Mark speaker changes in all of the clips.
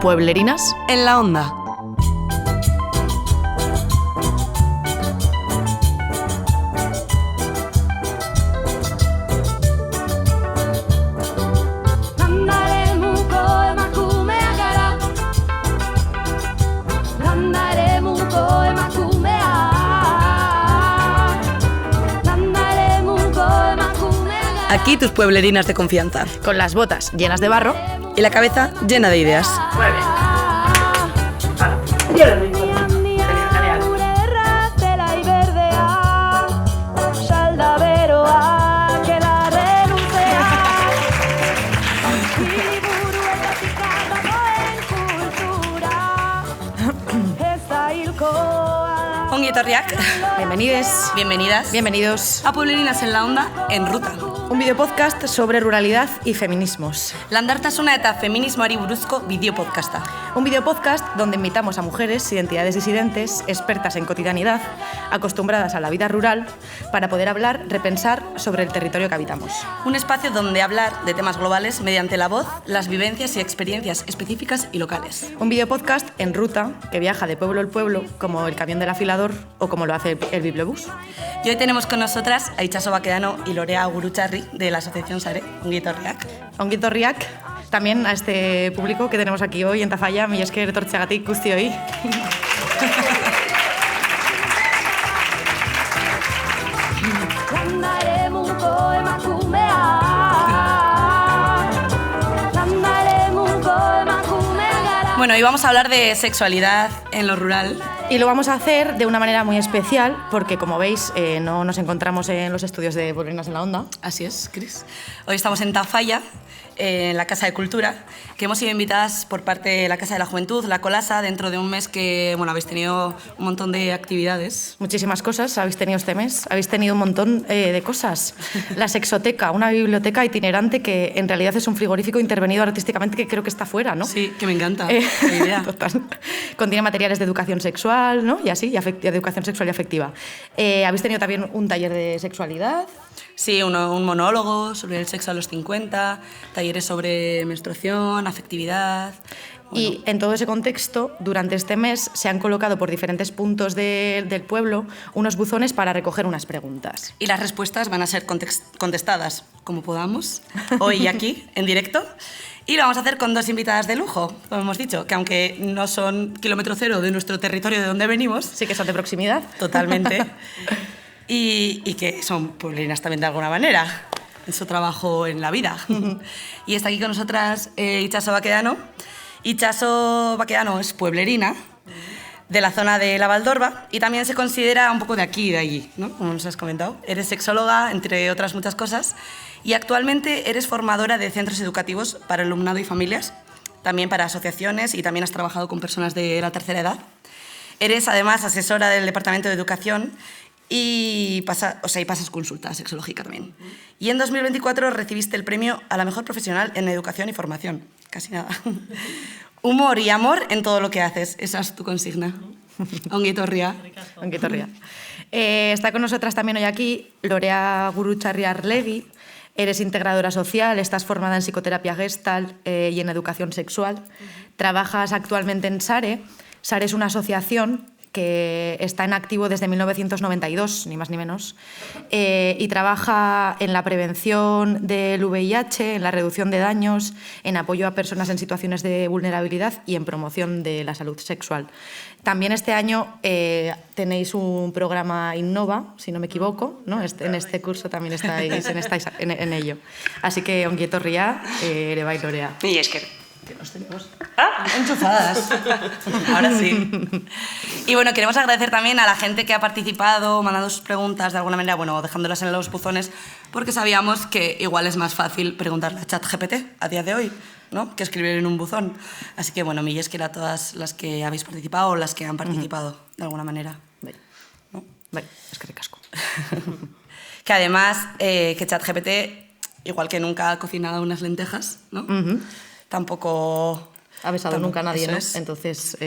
Speaker 1: Pueblerinas
Speaker 2: en la onda. Aquí tus pueblerinas de confianza.
Speaker 1: con las botas llenas de barro.
Speaker 2: Y la cabeza llena de ideas.
Speaker 1: Muy bien.
Speaker 2: Ongi etorriak.
Speaker 1: Bienvenides,
Speaker 2: Bienvenidas.
Speaker 1: bienvenidos
Speaker 2: A Pueblerinas en la onda, en ruta.
Speaker 1: un videopodcast sobre ruralidad y feminismos.
Speaker 2: Landartasuna eta feminismoari buruzko bideopodcasta.
Speaker 1: Un videopodcast donde invitamos a mujeres, identidades disidentes, expertas en cotidianidad, acostumbradas a la vida rural, para poder hablar, repensar sobre el territorio que habitamos.
Speaker 2: Un espacio donde hablar de temas globales mediante la voz, las vivencias y experiencias específicas y locales.
Speaker 1: Un videopodcast en ruta que viaja de pueblo en pueblo, como el camión del afilador o como lo hace el bibliobús.
Speaker 2: Y hoy tenemos con nosotras a Itxaso Baquedano y Lorea Gurucharri de la asociación Sare. Ongi etorriak.
Speaker 1: Ongi etorriak, también a este público que tenemos aquí hoy en Tafalla, mila esker etortzeagatik guztioi.
Speaker 2: Bueno, hoy vamos a hablar de sexualidad en lo rural.
Speaker 1: Y lo vamos a hacer de una manera muy especial porque, como veis, no nos encontramos en los estudios de Pueblerinas en la Onda.
Speaker 2: Así es, Cris. Hoy estamos en Tafalla, en la Casa de Cultura, que hemos sido invitadas por parte de la Casa de la Juventud, la Colasa, dentro de un mes que habéis tenido un montón de actividades.
Speaker 1: Muchísimas cosas habéis tenido este mes, habéis tenido un montón de cosas. La sexoteca, una biblioteca itinerante que en realidad es un frigorífico intervenido artísticamente que creo que está fuera, ¿no?
Speaker 2: Sí, que me encanta la idea.
Speaker 1: Total. Contiene materiales de educación sexual, ¿no? Y así, y educación sexual y afectiva. Habéis tenido también un taller de sexualidad.
Speaker 2: Sí, un monólogo sobre el sexo a los 50, talleres sobre menstruación, afectividad.
Speaker 1: Y en todo ese contexto, durante este mes se han colocado por diferentes puntos del pueblo unos buzones para recoger unas preguntas.
Speaker 2: Y las respuestas van a ser contestadas como podamos, hoy y aquí, en directo. Y lo vamos a hacer con dos invitadas de lujo, como hemos dicho, que aunque no son kilómetro cero de nuestro territorio de donde venimos...
Speaker 1: Sí que son de proximidad.
Speaker 2: Totalmente. Y que son pueblerinas también de alguna manera, en su trabajo en la vida. Y está aquí con nosotras Itxaso Baquedano. Itxaso Baquedano es pueblerina de la zona de la Valdorba y también se considera un poco de aquí y de allí, ¿no? Como nos has comentado. Eres sexóloga, entre otras muchas cosas, y actualmente eres formadora de centros educativos para alumnado y familias, también para asociaciones, y también has trabajado con personas de la tercera edad. Eres además asesora del Departamento de Educación y pasas consulta sexológica también. Y en 2024 recibiste el premio a la mejor profesional en educación y formación. Casi nada. Humor y amor en todo lo que haces. Esa es tu consigna. Ongi etorria.
Speaker 1: Ongi etorria. Está con nosotras también hoy aquí Lorea Gurucharri Arlevi. Eres integradora social, estás formada en psicoterapia Gestalt y en educación sexual. Trabajas actualmente en Sare. Sare es una asociación que está en activo desde 1992, ni más ni menos, y trabaja en la prevención del VIH, en la reducción de daños, en apoyo a personas en situaciones de vulnerabilidad y en promoción de la salud sexual. También este año tenéis un programa Innova, si no me equivoco, ¿no? En este curso también estáis en ello. Así que ongi etorria, ere bai Lorea.
Speaker 2: Y es que nos tenemos enchufadas. Ahora sí. Y bueno, queremos agradecer también a la gente que ha participado, mandando sus preguntas de alguna manera, bueno, dejándolas en los buzones, porque sabíamos que igual es más fácil preguntarle a ChatGPT a día de hoy, ¿no?, que escribir en un buzón. Así que bueno, milles que a todas las que habéis participado o las que han participado de alguna manera. ¿No?
Speaker 1: Bai, eskerrik asko.
Speaker 2: Que además, que ChatGPT, igual que nunca ha cocinado unas lentejas, ¿no? Tampoco
Speaker 1: ha besado nunca a nadie, ¿no?
Speaker 2: Es.
Speaker 1: Entonces,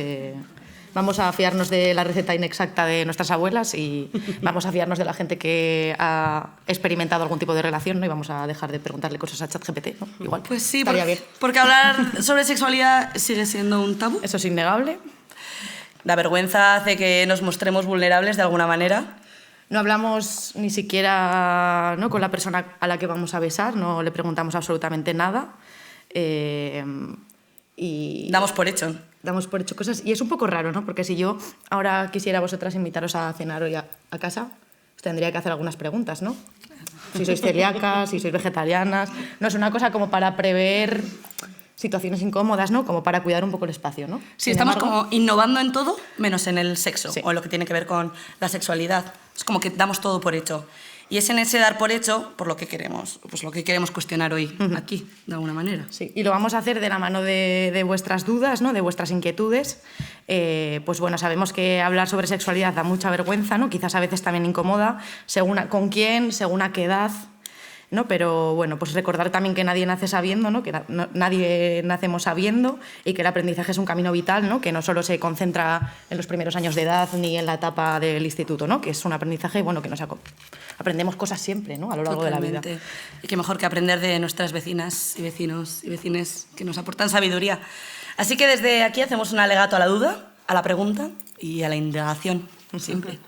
Speaker 1: Vamos a fiarnos de la receta inexacta de nuestras abuelas y vamos a fiarnos de la gente que ha experimentado algún tipo de relación, ¿no? Y vamos a dejar de preguntarle cosas a ChatGPT, ¿no? Igual.
Speaker 2: Pues sí,
Speaker 1: estaría bien.
Speaker 2: porque hablar sobre sexualidad sigue siendo un tabú.
Speaker 1: Eso es innegable.
Speaker 2: La vergüenza hace que nos mostremos vulnerables de alguna manera.
Speaker 1: No hablamos ni siquiera, ¿no?, con la persona a la que vamos a besar, no le preguntamos absolutamente nada. Y
Speaker 2: Damos por hecho.
Speaker 1: Damos por hecho cosas. Y es un poco raro, ¿no? Porque si yo ahora quisiera a vosotras invitaros a cenar hoy a casa, os tendría que hacer algunas preguntas, ¿no? Si sois celíacas, si sois vegetarianas. No, es una cosa como para prever situaciones incómodas, ¿no? Como para cuidar un poco el espacio, ¿no?
Speaker 2: Sí,
Speaker 1: Sin
Speaker 2: estamos
Speaker 1: embargo,
Speaker 2: como innovando en todo, menos en el sexo,
Speaker 1: Sí.
Speaker 2: o en lo que tiene que ver con la sexualidad. Es como que damos todo por hecho. Y es en ese dar por hecho por lo que queremos, pues lo que queremos cuestionar hoy aquí, de alguna manera.
Speaker 1: Sí, y lo vamos a hacer de la mano de vuestras dudas, ¿no?, de vuestras inquietudes. Pues bueno, sabemos que hablar sobre sexualidad da mucha vergüenza, ¿no? Quizás a veces también incomoda, según con quién, según a qué edad, ¿no? Pero bueno, pues recordar también que nadie nace sabiendo, ¿no? Que nadie nacemos sabiendo y que el aprendizaje es un camino vital, ¿no? Que no solo se concentra en los primeros años de edad ni en la etapa del instituto, ¿no? Que es un aprendizaje, bueno, que aprendemos cosas siempre, ¿no?, a lo largo de la vida.
Speaker 2: Totalmente. Y qué mejor que aprender de nuestras vecinas y vecinos y vecines que nos aportan sabiduría. Así que desde aquí hacemos un alegato a la duda, a la pregunta y a la indagación, siempre.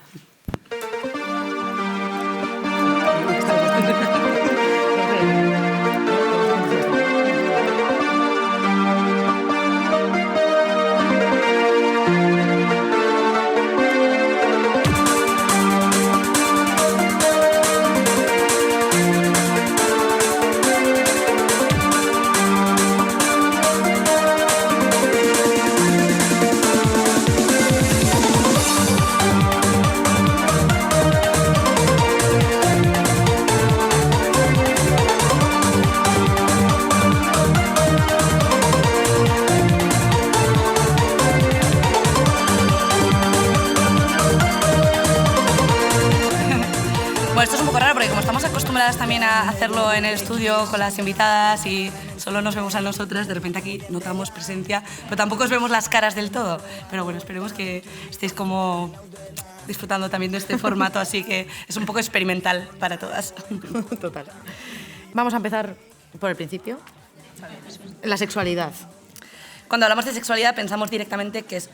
Speaker 2: Bueno, esto es un poco raro porque como estamos acostumbradas también a hacerlo en el estudio con las invitadas y solo nos vemos a nosotras, de repente aquí notamos presencia, pero tampoco os vemos las caras del todo. Pero bueno, esperemos que estéis como disfrutando también de este formato, así que es un poco experimental para todas.
Speaker 1: Total. Vamos a empezar por el principio. La sexualidad.
Speaker 2: Cuando hablamos de sexualidad pensamos directamente que es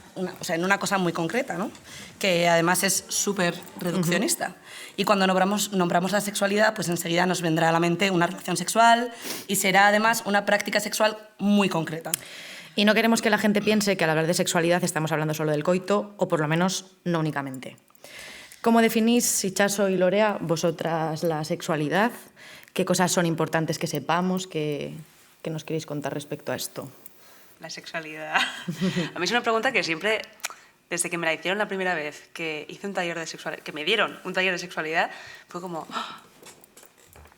Speaker 2: en una cosa muy concreta, ¿no? Que además es súper reduccionista. Y cuando nombramos la sexualidad, pues enseguida nos vendrá a la mente una relación sexual y será además una práctica sexual muy concreta.
Speaker 1: Y no queremos que la gente piense que al hablar de sexualidad estamos hablando solo del coito, o por lo menos no únicamente. ¿Cómo definís, Itxaso y Lorea, vosotras la sexualidad? ¿Qué cosas son importantes que sepamos? ¿Qué nos queréis contar respecto a esto?
Speaker 3: La sexualidad. A mí es una pregunta que siempre, desde que me la hicieron la primera vez, que hice un taller de sexualidad, que me dieron un taller de sexualidad, fue como, ¡oh!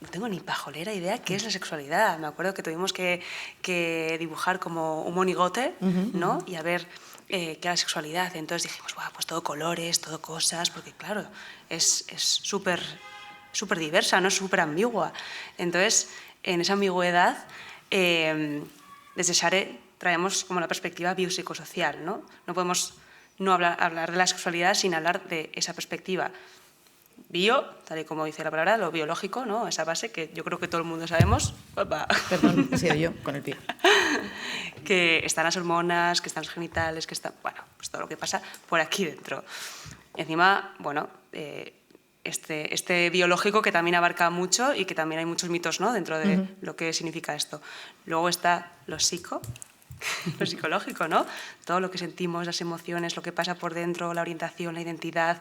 Speaker 3: No tengo ni pajolera idea qué es la sexualidad. Me acuerdo que tuvimos que dibujar como un monigote, ¿no? Y a ver qué era la sexualidad. Entonces dijimos, wow, pues todo colores, todo cosas, porque claro, es súper diversa, ¿no? Súper ambigua. Entonces, en esa ambigüedad, desde Share traemos como la perspectiva biopsicosocial, ¿no? No podemos no hablar de la sexualidad sin hablar de esa perspectiva. Bio, tal y como dice la palabra, lo biológico, ¿no? Esa base que yo creo que todo el mundo sabemos. ¡Opa!
Speaker 1: Perdón, he sido yo con el pie.
Speaker 3: Que están las hormonas, que están los genitales, que está, bueno, pues todo lo que pasa por aquí dentro. Y encima, bueno, este biológico que también abarca mucho y que también hay muchos mitos, ¿no?, dentro de lo que significa esto. Luego está lo psicológico, ¿no? Todo lo que sentimos, las emociones, lo que pasa por dentro, la orientación, la identidad.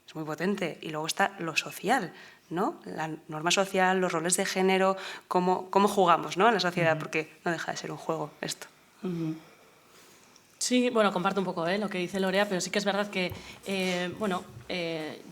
Speaker 3: Es muy potente. Y luego está lo social, ¿no? La norma social, los roles de género, cómo jugamos, ¿no?, en la sociedad, porque no deja de ser un juego esto.
Speaker 4: Sí, bueno, comparto un poco lo que dice Lorea, pero sí que es verdad que, bueno,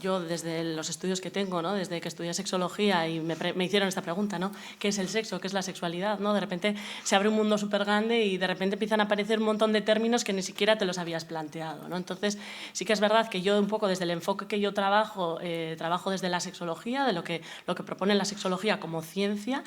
Speaker 4: yo desde los estudios que tengo, ¿no? Desde que estudié sexología y me hicieron esta pregunta, ¿no? ¿Qué es el sexo? ¿Qué es la sexualidad? ¿No? De repente se abre un mundo súper grande y de repente empiezan a aparecer un montón de términos que ni siquiera te los habías planteado, ¿no? Entonces sí que es verdad que yo un poco desde el enfoque que yo trabajo desde la sexología, de lo que propone la sexología como ciencia,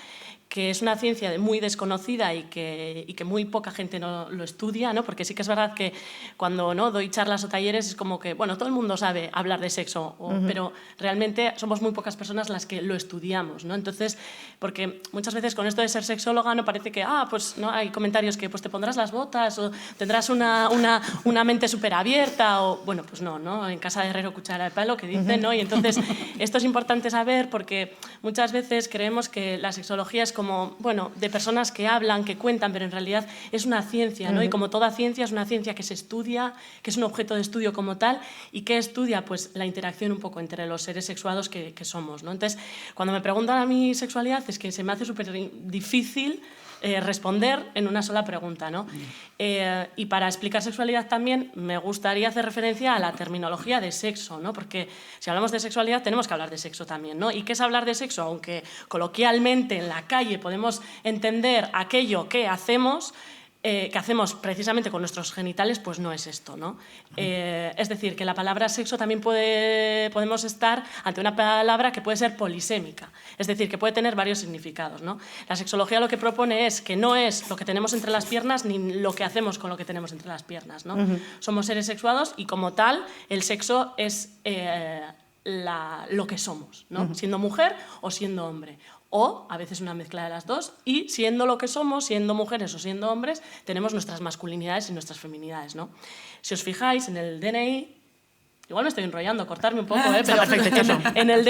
Speaker 4: que es una ciencia muy desconocida y que muy poca gente lo estudia, ¿no? Porque sí que es verdad que cuando doy charlas o talleres es como que, bueno, todo el mundo sabe hablar de sexo, pero realmente somos muy pocas personas las que lo estudiamos, ¿no? Entonces, porque muchas veces con esto de ser sexóloga no parece que, pues no hay comentarios que pues te pondrás las botas o tendrás una mente súper abierta o, bueno, pues no, en casa de herrero cuchara de palo, que dicen, ¿no? Y entonces esto es importante saber porque muchas veces creemos que la sexología es como, bueno, de personas que hablan, que cuentan, pero en realidad es una ciencia, ¿no? Y como toda ciencia es una ciencia que se estudia, que es un objeto de estudio como tal y que estudia pues la interacción un poco entre los seres sexuados que somos, ¿no? Entonces, cuando me preguntan a mi sexualidad es que se me hace súper difícil responder en una sola pregunta, ¿no? Y para explicar sexualidad también me gustaría hacer referencia a la terminología de sexo, ¿no? Porque si hablamos de sexualidad tenemos que hablar de sexo también, ¿no? ¿Y qué es hablar de sexo? Aunque coloquialmente en la calle podemos entender aquello que hacemos precisamente con nuestros genitales, pues no es esto, ¿no? Es decir, que la palabra sexo también podemos estar ante una palabra que puede ser polisémica, es decir, que puede tener varios significados, ¿no? La sexología lo que propone es que no es lo que tenemos entre las piernas ni lo que hacemos con lo que tenemos entre las piernas, ¿no? Somos seres sexuados y como tal el sexo es lo que somos, ¿no? Siendo mujer o siendo hombre. O a veces una mezcla de las dos, y siendo lo que somos, siendo mujeres o siendo hombres, tenemos nuestras masculinidades y nuestras feminidades, ¿no? Si os fijáis en el DNI, igual me estoy enrollando, cortarme un poco, pero en el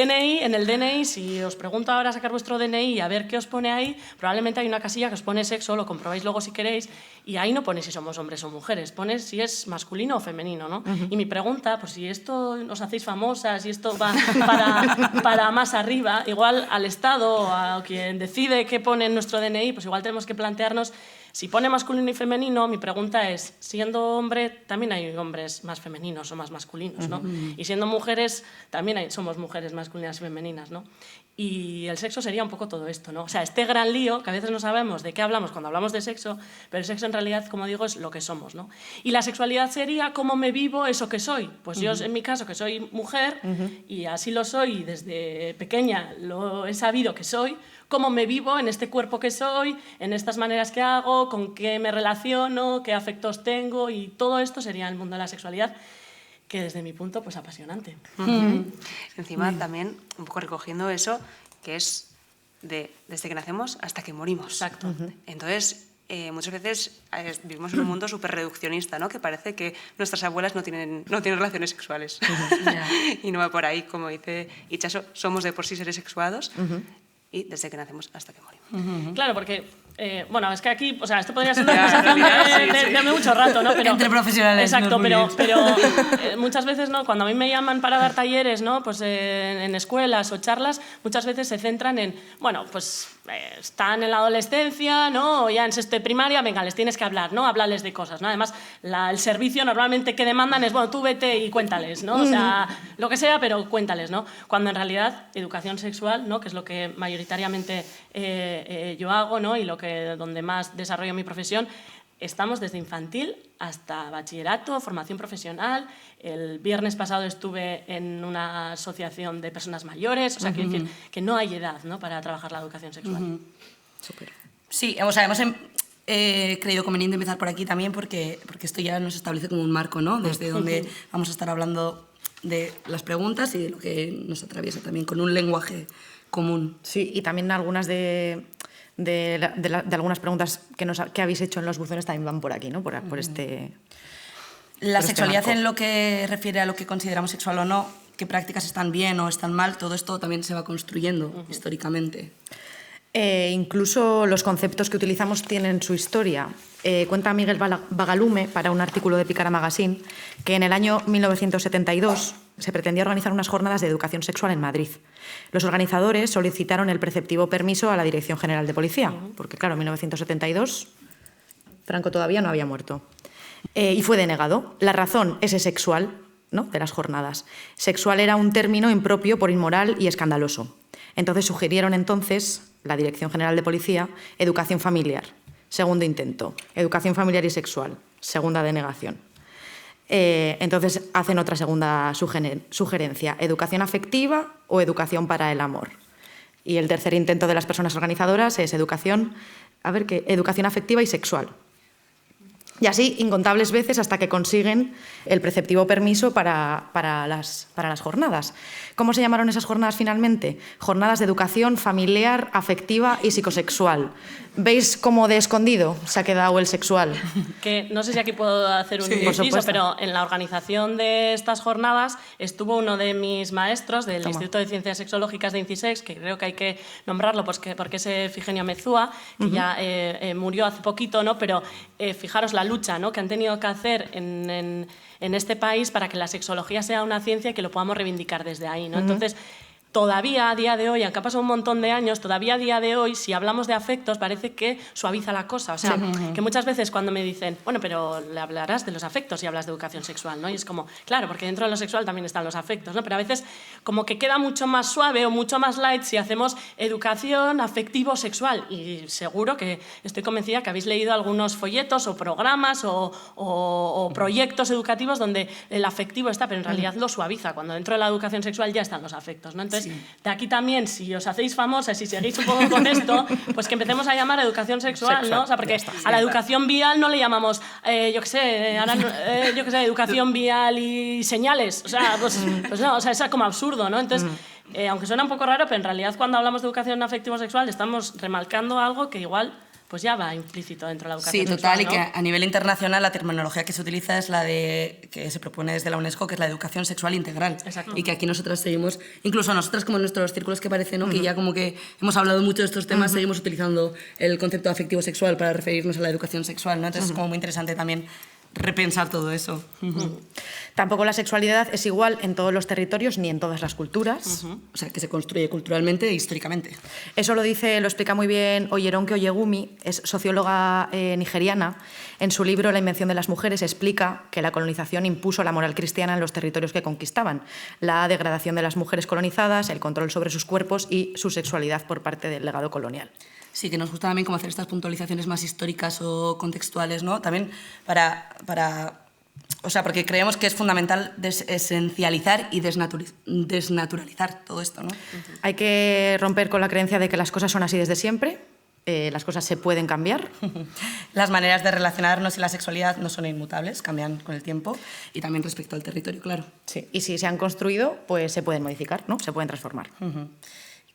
Speaker 4: DNI, si os pregunto ahora a sacar vuestro DNI y a ver qué os pone ahí, probablemente hay una casilla que os pone sexo, lo comprobáis luego si queréis, y ahí no pone si somos hombres o mujeres, pone si es masculino o femenino, ¿no? Y mi pregunta, pues si esto os hacéis famosas y esto va para más arriba, igual al Estado o a quien decide qué pone en nuestro DNI, pues igual tenemos que plantearnos. Si pone masculino y femenino, mi pregunta es, siendo hombre, también hay hombres más femeninos o más masculinos, ¿no? Y siendo mujeres, también somos mujeres masculinas y femeninas, ¿no? Y el sexo sería un poco todo esto, ¿no? O sea, este gran lío, que a veces no sabemos de qué hablamos cuando hablamos de sexo, pero el sexo en realidad, como digo, es lo que somos, ¿no? Y la sexualidad sería cómo me vivo eso que soy. Pues yo, en mi caso, que soy mujer, y así lo soy, y desde pequeña lo he sabido que soy, cómo me vivo en este cuerpo que soy, en estas maneras que hago, con qué me relaciono, qué afectos tengo, y todo esto sería el mundo de la sexualidad, que desde mi punto, pues apasionante.
Speaker 3: Encima también, un poco recogiendo eso, que es desde que nacemos hasta que morimos.
Speaker 4: Exacto.
Speaker 3: Entonces, muchas veces vivimos en un mundo súper reduccionista, ¿no? Que parece que nuestras abuelas no tienen relaciones sexuales. Y no va por ahí, como dice Itxaso, somos de por sí seres sexuados y desde que nacemos hasta que morimos.
Speaker 4: Claro, porque bueno, es que aquí, o sea, esto podría ser una conversación de mucho rato, ¿no? Pero,
Speaker 2: entre profesionales.
Speaker 4: Exacto, pero muchas veces, ¿no? Cuando a mí me llaman para dar talleres, ¿no? Pues en escuelas o charlas, muchas veces se centran en, bueno, pues están en la adolescencia, ¿no? O ya en sexto de primaria, venga, les tienes que hablar, ¿no? Háblales de cosas, ¿no? Además, el servicio normalmente que demandan es, bueno, tú vete y cuéntales, ¿no? O sea, lo que sea, pero cuéntales, ¿no? Cuando en realidad, educación sexual, ¿no? Que es lo que mayoritariamente yo hago, ¿no? Y donde más desarrollo mi profesión, estamos desde infantil hasta bachillerato, formación profesional. El viernes pasado estuve en una asociación de personas mayores, o sea, quiero decir que no hay edad, ¿no? Para trabajar la educación sexual.
Speaker 2: Súper. Sí, o sea, hemos creído conveniente empezar por aquí también porque esto ya nos establece como un marco, ¿no? Desde donde vamos a estar hablando de las preguntas y de lo que nos atraviesa también con un lenguaje común.
Speaker 1: Sí, y también algunas de algunas preguntas que habéis hecho en los buzones también van por aquí, ¿no? Por este...
Speaker 2: La sexualidad en lo que refiere a lo que consideramos sexual o no, qué prácticas están bien o están mal, todo esto también se va construyendo históricamente.
Speaker 1: Incluso los conceptos que utilizamos tienen su historia. Cuenta Miguel Bagalume para un artículo de Picara Magazine que en el año 1972 se pretendía organizar unas jornadas de educación sexual en Madrid. Los organizadores solicitaron el preceptivo permiso a la Dirección General de Policía, porque claro, en 1972 Franco todavía no había muerto. Y fue denegado. La razón, ese sexual, ¿no?, de las jornadas. Sexual era un término impropio por inmoral y escandaloso. Entonces sugirieron la Dirección General de Policía, educación familiar. Segundo intento, educación familiar y sexual. Segunda denegación. Entonces hacen otra segunda sugerencia, educación afectiva o educación para el amor. Y el tercer intento de las personas organizadoras es educación afectiva y sexual. Y así incontables veces hasta que consiguen el preceptivo permiso para las jornadas. ¿Cómo se llamaron esas jornadas finalmente? Jornadas de educación familiar, afectiva y psicosexual. ¿Veis cómo de escondido se ha quedado el sexual?
Speaker 4: Que no sé si aquí puedo hacer un inciso, pero en la organización de estas jornadas estuvo uno de mis maestros del Instituto de Ciencias Sexológicas de INCISEX, que creo que hay que nombrarlo porque es Efigenio Mezúa, que ya murió hace poquito, ¿no? Pero fijaros la lucha, ¿no?, que han tenido que hacer en este país para que la sexología sea una ciencia y que lo podamos reivindicar desde ahí, ¿no? Entonces, todavía a día de hoy, aunque ha pasado un montón de años, todavía a día de hoy, si hablamos de afectos, parece que suaviza la cosa. O sea, que muchas veces cuando me dicen, bueno, pero le hablarás de los afectos si hablas de educación sexual, ¿no? Y es como, claro, porque dentro de lo sexual también están los afectos, ¿no? Pero a veces como que queda mucho más suave o mucho más light si hacemos educación afectivo-sexual. Y seguro que estoy convencida que habéis leído algunos folletos o programas o proyectos educativos donde el afectivo está, pero en realidad lo suaviza, cuando dentro de la educación sexual ya están los afectos, ¿no? Entonces, de aquí también, si os hacéis famosas y seguís un poco con esto, pues que empecemos a llamar educación sexual, ¿no? O sea, porque a la educación vial no le llamamos, educación vial y señales. O sea, pues no, o sea, es como absurdo, ¿no? Entonces, aunque suena un poco raro, pero en realidad cuando hablamos de educación afectivo-sexual estamos remarcando algo que igual pues ya va implícito dentro de la educación sexual,
Speaker 2: total,
Speaker 4: ¿no?
Speaker 2: Y que a nivel internacional la terminología que se utiliza es la que se propone desde la UNESCO, que es la educación sexual integral.
Speaker 4: Exacto.
Speaker 2: Y que aquí nosotras seguimos, incluso nosotras como en nuestros círculos que parece, ¿no?, que ya como que hemos hablado mucho de estos temas, seguimos utilizando el concepto afectivo sexual para referirnos a la educación sexual, ¿no? Entonces es como muy interesante también repensar todo eso.
Speaker 1: Tampoco la sexualidad es igual en todos los territorios ni en todas las culturas.
Speaker 2: O sea, que se construye culturalmente e históricamente.
Speaker 1: Eso lo explica muy bien Oyeronke Oyegumi, es socióloga nigeriana. En su libro La invención de las mujeres explica que la colonización impuso la moral cristiana en los territorios que conquistaban, la degradación de las mujeres colonizadas, el control sobre sus cuerpos y su sexualidad por parte del legado colonial.
Speaker 2: Sí, que nos gusta también como hacer estas puntualizaciones más históricas o contextuales, ¿no? También o sea, porque creemos que es fundamental esencializar y desnaturalizar todo esto, ¿no?
Speaker 1: Hay que romper con la creencia de que las cosas son así desde siempre, las cosas se pueden cambiar.
Speaker 2: Las maneras de relacionarnos y la sexualidad no son inmutables, cambian con el tiempo y también respecto al territorio, claro.
Speaker 1: Sí. Y si se han construido, pues se pueden modificar, ¿no? Se pueden transformar.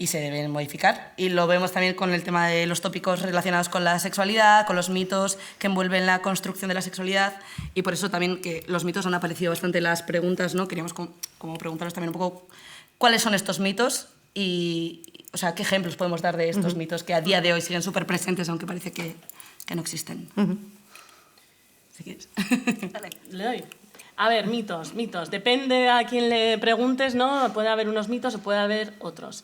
Speaker 2: Y se deben modificar. Y lo vemos también con el tema de los tópicos relacionados con la sexualidad, con los mitos que envuelven la construcción de la sexualidad, y por eso también que los mitos han aparecido bastante en las preguntas, ¿no? Queríamos como preguntaros también un poco cuáles son estos mitos y, o sea, qué ejemplos podemos dar de estos mitos que a día de hoy siguen súper presentes, aunque parece que no existen. Si quieres.
Speaker 3: Dale.
Speaker 4: Le doy. A ver, mitos. Depende a quién le preguntes, ¿no? Puede haber unos mitos o puede haber otros.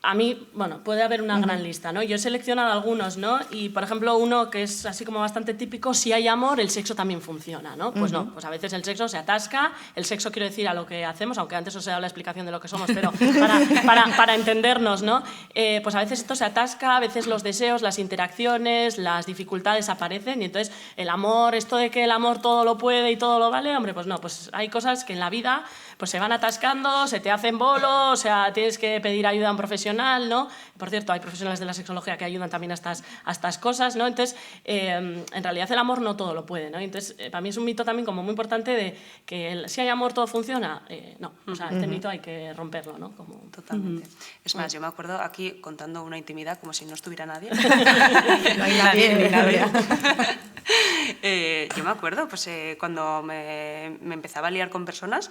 Speaker 4: A mí, bueno, puede haber una gran lista, ¿no? Yo he seleccionado algunos, ¿no? Y, por ejemplo, uno que es así como bastante típico, si hay amor, el sexo también funciona, ¿no? Pues no, pues a veces el sexo se atasca, el sexo quiero decir a lo que hacemos, aunque antes os he dado la explicación de lo que somos, pero para entendernos, ¿no? Pues a veces esto se atasca, a veces los deseos, las interacciones, las dificultades aparecen y entonces el amor, esto de que el amor todo lo puede y todo lo vale, hombre, pues no, pues hay cosas que en la vida pues se van atascando, se te hacen bolo, o sea, tienes que pedir ayuda a un profesional, ¿no? Por cierto, hay profesionales de la sexología que ayudan también a estas cosas, ¿no? Entonces, en realidad el amor no todo lo puede, ¿no? Entonces, para mí es un mito también como muy importante de que si hay amor todo funciona. No, o sea, este mito hay que romperlo, ¿no? Como...
Speaker 3: Totalmente. Es más, yo me acuerdo aquí contando una intimidad como si no estuviera nadie.
Speaker 1: No hay nadie ni nadie.
Speaker 3: Yo me acuerdo, pues cuando me empezaba a liar con personas,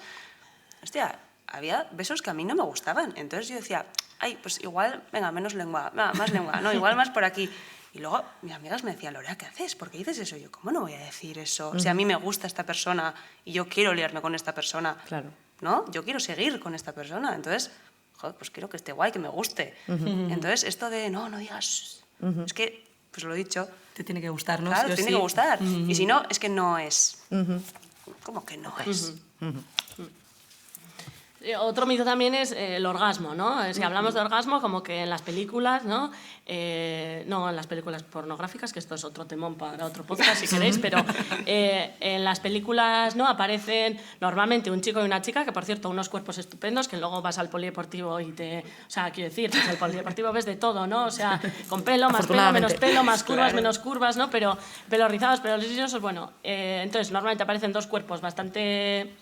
Speaker 3: hostia, había besos que a mí no me gustaban. Entonces yo decía, ay, pues igual, venga, menos lengua, más lengua, no, igual más por aquí. Y luego mis amigas me decían, Lorea, ¿qué haces? ¿Por qué dices eso? Y yo, ¿cómo no voy a decir eso? Si a mí me gusta esta persona y yo quiero liarme con esta persona,
Speaker 1: Claro.
Speaker 3: ¿no? Yo quiero seguir con esta persona. Entonces, joder, pues quiero que esté guay, que me guste. Entonces, esto de, no digas, es que, pues lo he dicho.
Speaker 2: Te tiene que gustar, ¿no?
Speaker 3: Claro,
Speaker 2: Sí o
Speaker 3: tiene
Speaker 2: sí.
Speaker 3: que gustar. Y si no, es que no es. ¿Cómo que no es?
Speaker 4: Otro mito también es el orgasmo, ¿no? Si hablamos de orgasmo, como que en las películas, ¿no? No en las películas pornográficas, que esto es otro temón para otro podcast si queréis, pero en las películas, ¿no? Aparecen normalmente un chico y una chica, que por cierto, unos cuerpos estupendos, que luego vas al polideportivo y te... O sea, quiero decir, pues el polideportivo ves de todo, ¿no? O sea, con pelo, más pelo, menos pelo, más curvas, menos curvas, ¿no? Pero pelo rizados, pelo lisos, bueno. Entonces, normalmente aparecen dos cuerpos bastante...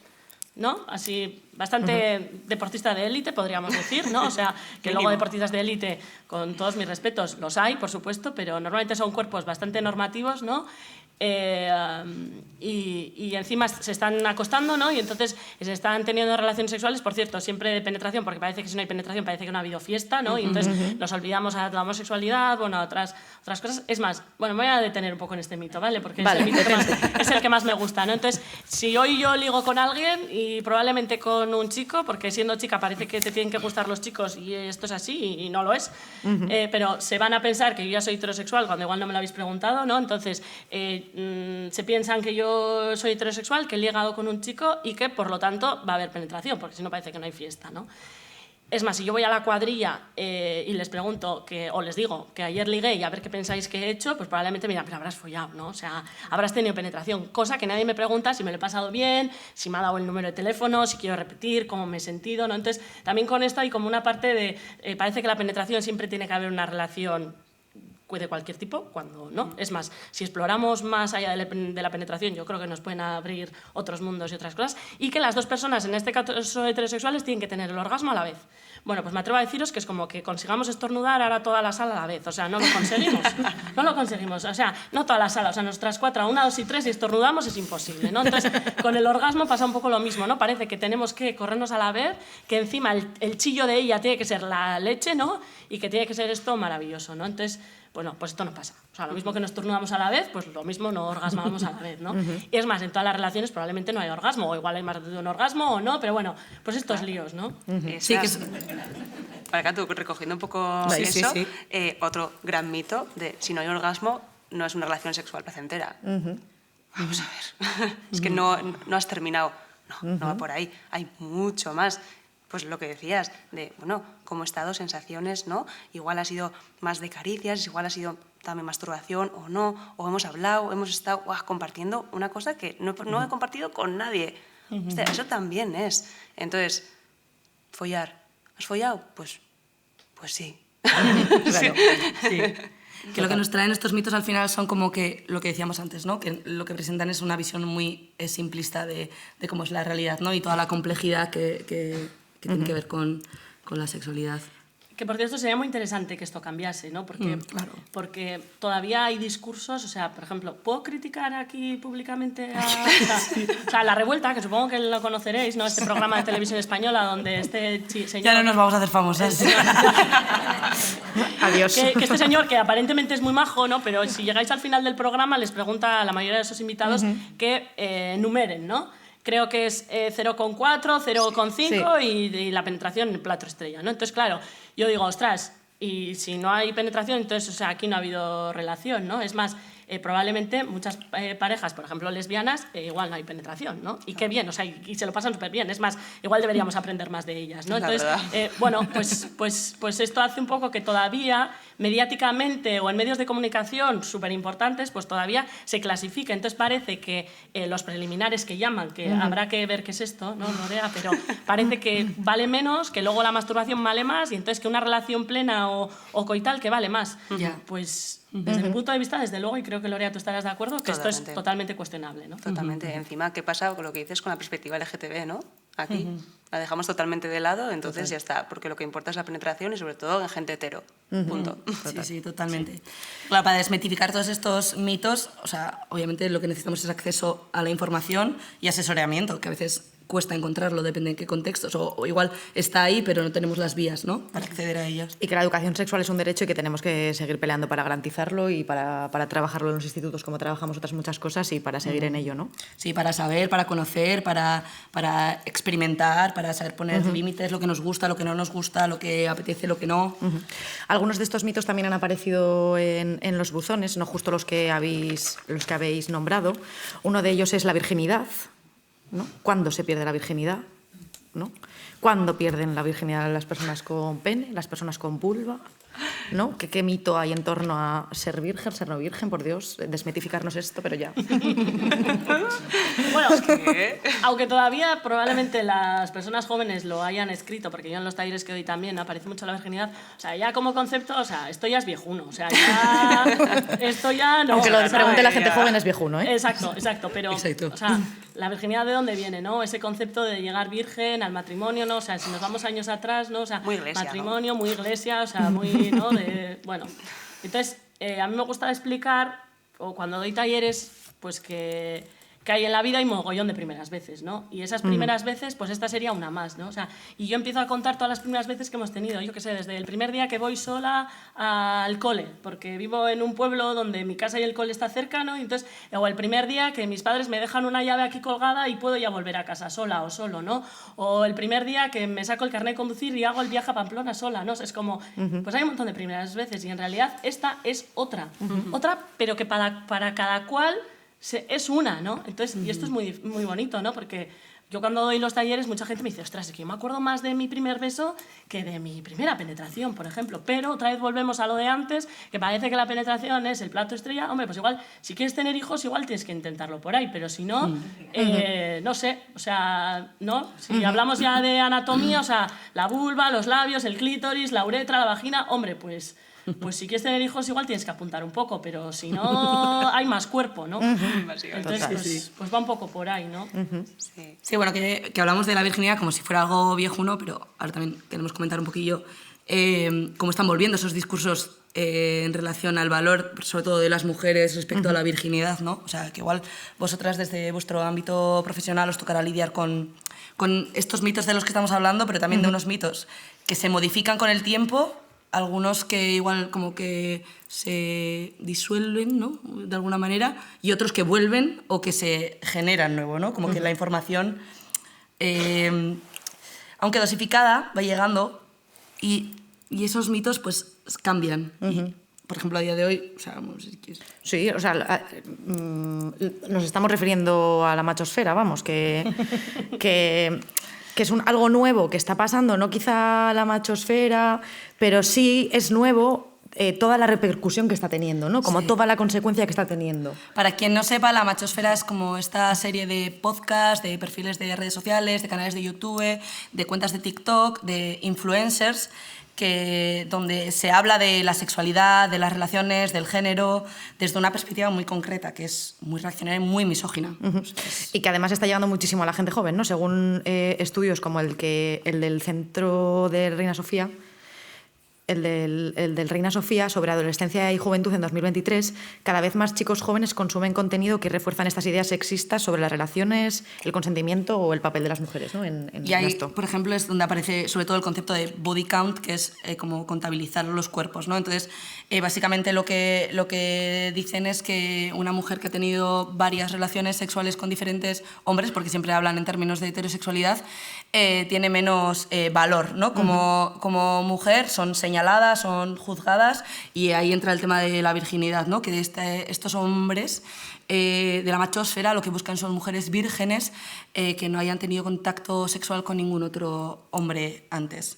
Speaker 4: ¿no? Así, bastante deportista de élite, podríamos decir, ¿no? O sea, que luego deportistas de élite, con todos mis respetos, los hay, por supuesto, pero normalmente son cuerpos bastante normativos, ¿no? Y encima se están acostando, ¿no? Y entonces se están teniendo relaciones sexuales, por cierto, siempre de penetración, porque parece que si no hay penetración parece que no ha habido fiesta, ¿no? Y entonces nos olvidamos a la homosexualidad, bueno, a otras cosas. Es más, bueno, me voy a detener un poco en este mito, ¿vale? Porque es el que más me gusta, ¿no? Entonces, si hoy yo ligo con alguien y probablemente con un chico, porque siendo chica parece que te tienen que gustar los chicos y esto es así y no lo es, pero se van a pensar que yo ya soy heterosexual cuando igual no me lo habéis preguntado, ¿no? Entonces, se piensan que yo soy heterosexual, que he ligado con un chico y que, por lo tanto, va a haber penetración, porque si no parece que no hay fiesta, ¿no? Es más, si yo voy a la cuadrilla y les pregunto, o les digo que ayer ligué y a ver qué pensáis que he hecho, pues probablemente me dirán, pero habrás follado, ¿no? O sea, habrás tenido penetración, cosa que nadie me pregunta si me lo he pasado bien, si me ha dado el número de teléfono, si quiero repetir, cómo me he sentido, ¿no? Entonces, también con esto hay como una parte de, parece que la penetración siempre tiene que haber una relación de cualquier tipo, cuando no. Es más, si exploramos más allá de la penetración, yo creo que nos pueden abrir otros mundos y otras cosas, y que las dos personas, en este caso heterosexuales, tienen que tener el orgasmo a la vez. Bueno, pues me atrevo a deciros que es como que consigamos estornudar ahora toda la sala a la vez, o sea, no lo conseguimos, no lo conseguimos, o sea, no toda la sala, o sea, nuestras 4, 1, 2 y 3, y estornudamos es imposible, ¿no? Entonces, con el orgasmo pasa un poco lo mismo, ¿no? Parece que tenemos que corrernos a la vez, que encima el chillo de ella tiene que ser la leche, ¿no? Y que tiene que ser esto maravilloso, ¿no? Entonces, bueno, pues esto no pasa. O sea, lo mismo que nos estornudamos a la vez, pues lo mismo no orgasmamos a la vez, ¿no? Y es más, en todas las relaciones probablemente no hay orgasmo, o igual hay más de un orgasmo o no, pero bueno, pues estos líos, ¿no?
Speaker 2: Sí, que es...
Speaker 3: Acá tú, recogiendo un poco eso, otro gran mito de si no hay orgasmo, no es una relación sexual placentera. Vamos a ver, es que no has terminado. No va por ahí, hay mucho más. Pues lo que decías, de, bueno, como estado, sensaciones, ¿no? Igual ha sido más de caricias, igual ha sido también masturbación o no, o hemos hablado, hemos estado compartiendo una cosa que no he compartido con nadie. O sea, eso también es. Entonces, follar. ¿Has follado? Pues sí.
Speaker 2: Claro, sí. Que lo que nos traen estos mitos al final son como que lo que decíamos antes, ¿no? Que lo que presentan es una visión muy simplista de cómo es la realidad, ¿no? Y toda la complejidad que tiene que ver con la sexualidad.
Speaker 4: Que por cierto sería muy interesante que esto cambiase, ¿no? Porque,
Speaker 2: claro.
Speaker 4: Porque todavía hay discursos, o sea, por ejemplo, ¿puedo criticar aquí públicamente a o sea, La Revuelta, que supongo que lo conoceréis, ¿no? Este programa de televisión española donde este señor...
Speaker 2: Ya no nos vamos a hacer famosas.
Speaker 1: Adiós.
Speaker 4: Que este señor, que aparentemente es muy majo, ¿no? Pero si llegáis al final del programa les pregunta a la mayoría de esos invitados que enumeren, ¿no? Creo que es 0,4, 0,5 sí. y la penetración en plato estrella, ¿no? Entonces, claro, yo digo, ostras, y si no hay penetración, entonces, o sea, aquí no ha habido relación, ¿no? Es más, probablemente muchas parejas, por ejemplo, lesbianas, igual no hay penetración, ¿no? Y qué bien, o sea, y se lo pasan súper bien. Es más, igual deberíamos aprender más de ellas, ¿no? Entonces, bueno, pues esto hace un poco que todavía, mediáticamente o en medios de comunicación súper importantes, pues todavía se clasifica. Entonces parece que los preliminares que llaman, que habrá que ver qué es esto, ¿no, Lorea? Pero parece que vale menos, que luego la masturbación vale más, y entonces que una relación plena o coital que vale más. Pues... Desde mi punto de vista, desde luego, y creo que Lorea tú estarás de acuerdo, que
Speaker 3: Totalmente.
Speaker 4: esto es totalmente cuestionable, ¿no?
Speaker 3: Totalmente. Encima, ¿qué pasa con lo que dices con la perspectiva LGTB, ¿no? Aquí la dejamos totalmente de lado, entonces ya está, porque lo que importa es la penetración y sobre todo en gente hetero. Punto.
Speaker 2: Sí, totalmente. Sí. Claro, para desmitificar todos estos mitos, o sea, obviamente lo que necesitamos es acceso a la información y asesoramiento, que a veces cuesta encontrarlo, depende en qué contextos, o igual está ahí, pero no tenemos las vías, ¿no?, para acceder a ellos.
Speaker 1: Y que la educación sexual es un derecho y que tenemos que seguir peleando para garantizarlo y para trabajarlo en los institutos como trabajamos otras muchas cosas y para seguir en ello, ¿no?
Speaker 2: Sí, para saber, para conocer, para experimentar, para saber poner límites, lo que nos gusta, lo que no nos gusta, lo que apetece, lo que no.
Speaker 1: Algunos de estos mitos también han aparecido en los buzones, no justo los que habéis nombrado. Uno de ellos es la virginidad, ¿no? ¿Cuándo se pierde la virginidad? ¿No? ¿Cuándo pierden la virginidad las personas con pene, las personas con vulva? ¿No? ¿Qué mito hay en torno a ser virgen, ser no virgen? Por Dios, desmitificarnos esto, pero ya.
Speaker 4: Bueno, aunque todavía probablemente las personas jóvenes lo hayan escrito, porque yo en los talleres que doy también aparece mucho la virginidad, o sea, ya como concepto, o sea, esto ya es viejuno, o sea, ya esto ya no.
Speaker 1: Aunque lo
Speaker 4: ¿sabes?
Speaker 1: pregunte la gente joven es viejuno, ¿eh?
Speaker 4: Exacto, pero,
Speaker 2: Exacto.
Speaker 4: o sea, la virginidad de dónde viene, ¿no? Ese concepto de llegar virgen al matrimonio, ¿no? O sea, si nos vamos años atrás, ¿no? O sea,
Speaker 3: Muy iglesia,
Speaker 4: matrimonio, muy iglesia, o sea, muy, ¿no? Bueno, entonces, a mí me gusta explicar, o cuando doy talleres, pues que hay en la vida hay mogollón de primeras veces, ¿no? Y esas primeras veces, pues esta sería una más, ¿no? O sea, y yo empiezo a contar todas las primeras veces que hemos tenido, yo qué sé, desde el primer día que voy sola al cole, porque vivo en un pueblo donde mi casa y el cole está cerca, ¿no? Y entonces, o el primer día que mis padres me dejan una llave aquí colgada y puedo ya volver a casa sola o solo, ¿no? O el primer día que me saco el carnet de conducir y hago el viaje a Pamplona sola, ¿no? Es como, pues hay un montón de primeras veces y en realidad esta es otra, pero que para cada cual es una, ¿no? Entonces, y esto es muy, muy bonito, ¿no? Porque yo cuando doy los talleres, mucha gente me dice, ostras, es que yo me acuerdo más de mi primer beso que de mi primera penetración, por ejemplo. Pero otra vez volvemos a lo de antes, que parece que la penetración es el plato estrella. Hombre, pues igual, si quieres tener hijos, igual tienes que intentarlo por ahí, pero si no, no sé, o sea, ¿no? Si hablamos ya de anatomía, o sea, la vulva, los labios, el clítoris, la uretra, la vagina, hombre, pues si quieres tener hijos igual tienes que apuntar un poco, pero si no hay más cuerpo, ¿no? Entonces, pues va un poco por ahí, ¿no?
Speaker 3: Sí.
Speaker 2: Sí, bueno, que hablamos de la virginidad como si fuera algo viejuno, pero ahora también queremos comentar un poquillo cómo están volviendo esos discursos en relación al valor, sobre todo de las mujeres respecto a la virginidad, ¿no? O sea, que igual vosotras desde vuestro ámbito profesional os tocará lidiar con estos mitos de los que estamos hablando, pero también de unos mitos que se modifican con el tiempo, algunos que igual como que se disuelven, ¿no? De alguna manera, y otros que vuelven o que se generan nuevo, ¿no? Como que la información, aunque dosificada, va llegando y esos mitos pues cambian. Y, por ejemplo, a día de hoy, o sea, vamos, si quieres.
Speaker 1: Sí, o sea, nos estamos refiriendo a la machosfera, vamos, que es algo nuevo que está pasando, no quizá la machosfera, pero sí es nuevo toda la repercusión que está teniendo, ¿no? Como toda la consecuencia que está teniendo.
Speaker 2: Para quien no sepa, la machosfera es como esta serie de podcasts, de perfiles de redes sociales, de canales de YouTube, de cuentas de TikTok, de influencers, donde se habla de la sexualidad, de las relaciones, del género, desde una perspectiva muy concreta, que es muy reaccionaria y muy misógina.
Speaker 1: Y que además está llegando muchísimo a la gente joven, ¿no? Según estudios como el del Centro de Reina Sofía, el del Reina Sofía sobre adolescencia y juventud en 2023, cada vez más chicos jóvenes consumen contenido que refuerzan estas ideas sexistas sobre las relaciones, el consentimiento o el papel de las mujeres, ¿no?
Speaker 2: Y ahí,
Speaker 1: esto.
Speaker 2: por ejemplo, es donde aparece sobre todo el concepto de body count, que es como contabilizar los cuerpos, ¿no? Entonces, básicamente lo que dicen es que una mujer que ha tenido varias relaciones sexuales con diferentes hombres, porque siempre hablan en términos de heterosexualidad, tiene menos valor, ¿no? Como mujer son señaladas, son juzgadas, y ahí entra el tema de la virginidad, ¿no? Que estos hombres de la machosfera lo que buscan son mujeres vírgenes que no hayan tenido contacto sexual con ningún otro hombre antes.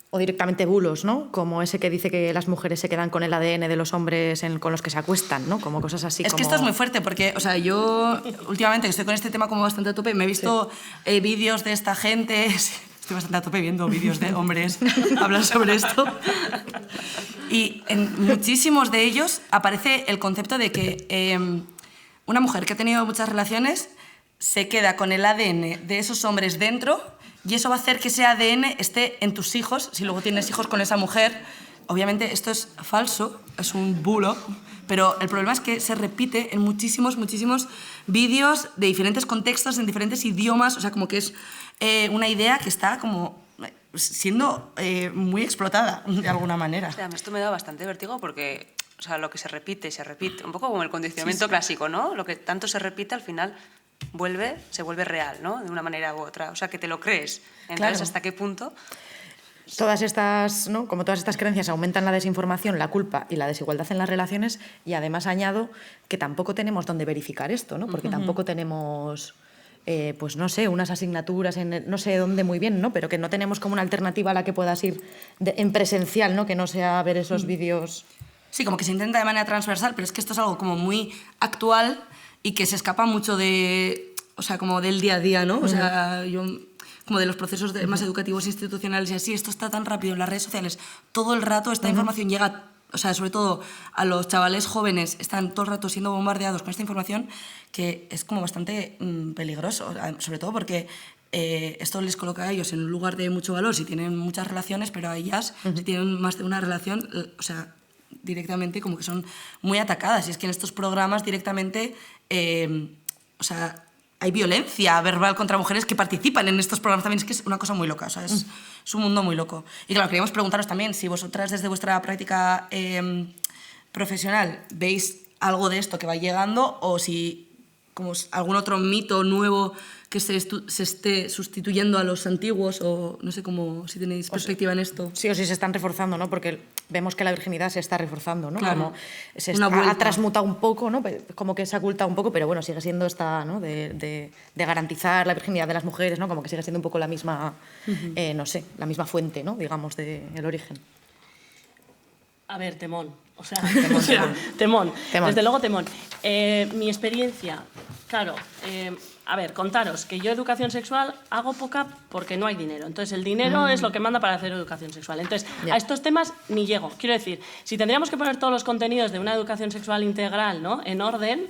Speaker 1: O directamente bulos, ¿no? Como ese que dice que las mujeres se quedan con el ADN de los hombres con los que se acuestan, ¿no? Como cosas así.
Speaker 2: Es que esto es muy fuerte porque, o sea, yo últimamente estoy con este tema como bastante a tope, me he visto vídeos de esta gente, estoy bastante a tope viendo vídeos de hombres hablar sobre esto, y en muchísimos de ellos aparece el concepto de que una mujer que ha tenido muchas relaciones se queda con el ADN de esos hombres dentro, y eso va a hacer que ese ADN esté en tus hijos, si luego tienes hijos con esa mujer. Obviamente esto es falso, es un bulo, pero el problema es que se repite en muchísimos vídeos de diferentes contextos, en diferentes idiomas, o sea, como que es una idea que está como siendo muy explotada de alguna manera.
Speaker 3: O sea, esto me da bastante vértigo porque, o sea, lo que se repite, un poco como el condicionamiento clásico, ¿no? Lo que tanto se repite al final se vuelve real, ¿no? De una manera u otra. O sea, que te lo crees. Entonces,
Speaker 2: claro.
Speaker 3: ¿hasta qué punto?
Speaker 1: Todas estas, ¿no? Como todas estas creencias aumentan la desinformación, la culpa y la desigualdad en las relaciones, y además añado que tampoco tenemos dónde verificar esto, ¿no? Porque tampoco tenemos pues no sé, unas asignaturas en no sé dónde muy bien, ¿no? Pero que no tenemos como una alternativa a la que puedas ir en presencial, ¿no? Que no sea ver esos vídeos.
Speaker 2: Sí, como que se intenta de manera transversal, pero es que esto es algo como muy actual y que se escapa mucho de, o sea, como del día a día, ¿no? O sea, yo, como de los procesos más educativos institucionales y así, esto está tan rápido en las redes sociales, todo el rato esta información llega, o sea, sobre todo a los chavales jóvenes, están todo el rato siendo bombardeados con esta información que es como bastante peligroso, sobre todo porque esto les coloca a ellos en un lugar de mucho valor si tienen muchas relaciones, pero a ellas, si tienen más de una relación, o sea, directamente como que son muy atacadas. Y es que en estos programas directamente, o sea, hay violencia verbal contra mujeres que participan en estos programas también. Es que es una cosa muy loca, o sea, es un mundo muy loco. Y claro, queríamos preguntaros también si vosotras desde vuestra práctica profesional veis algo de esto que va llegando o si como algún otro mito nuevo que se esté sustituyendo a los antiguos o no sé cómo, si tenéis perspectiva en esto.
Speaker 1: Sí o sí se están reforzando, ¿no? Porque vemos que la virginidad se está reforzando, ¿no?
Speaker 2: Claro.
Speaker 1: Como ha transmutado un poco, ¿no? Como que se ha ocultado un poco, pero bueno, sigue siendo esta, ¿no? De garantizar la virginidad de las mujeres, ¿no? Como que sigue siendo un poco la misma, no sé, la misma fuente, ¿no? Digamos, del origen.
Speaker 4: A ver, temón. O sea,
Speaker 1: Temón.
Speaker 4: Desde luego, temón. Mi experiencia, claro, a ver, contaros que yo educación sexual hago poca porque no hay dinero. Entonces, el dinero es lo que manda para hacer educación sexual. Entonces, a estos temas ni llego. Quiero decir, si tendríamos que poner todos los contenidos de una educación sexual integral, ¿no?, en orden,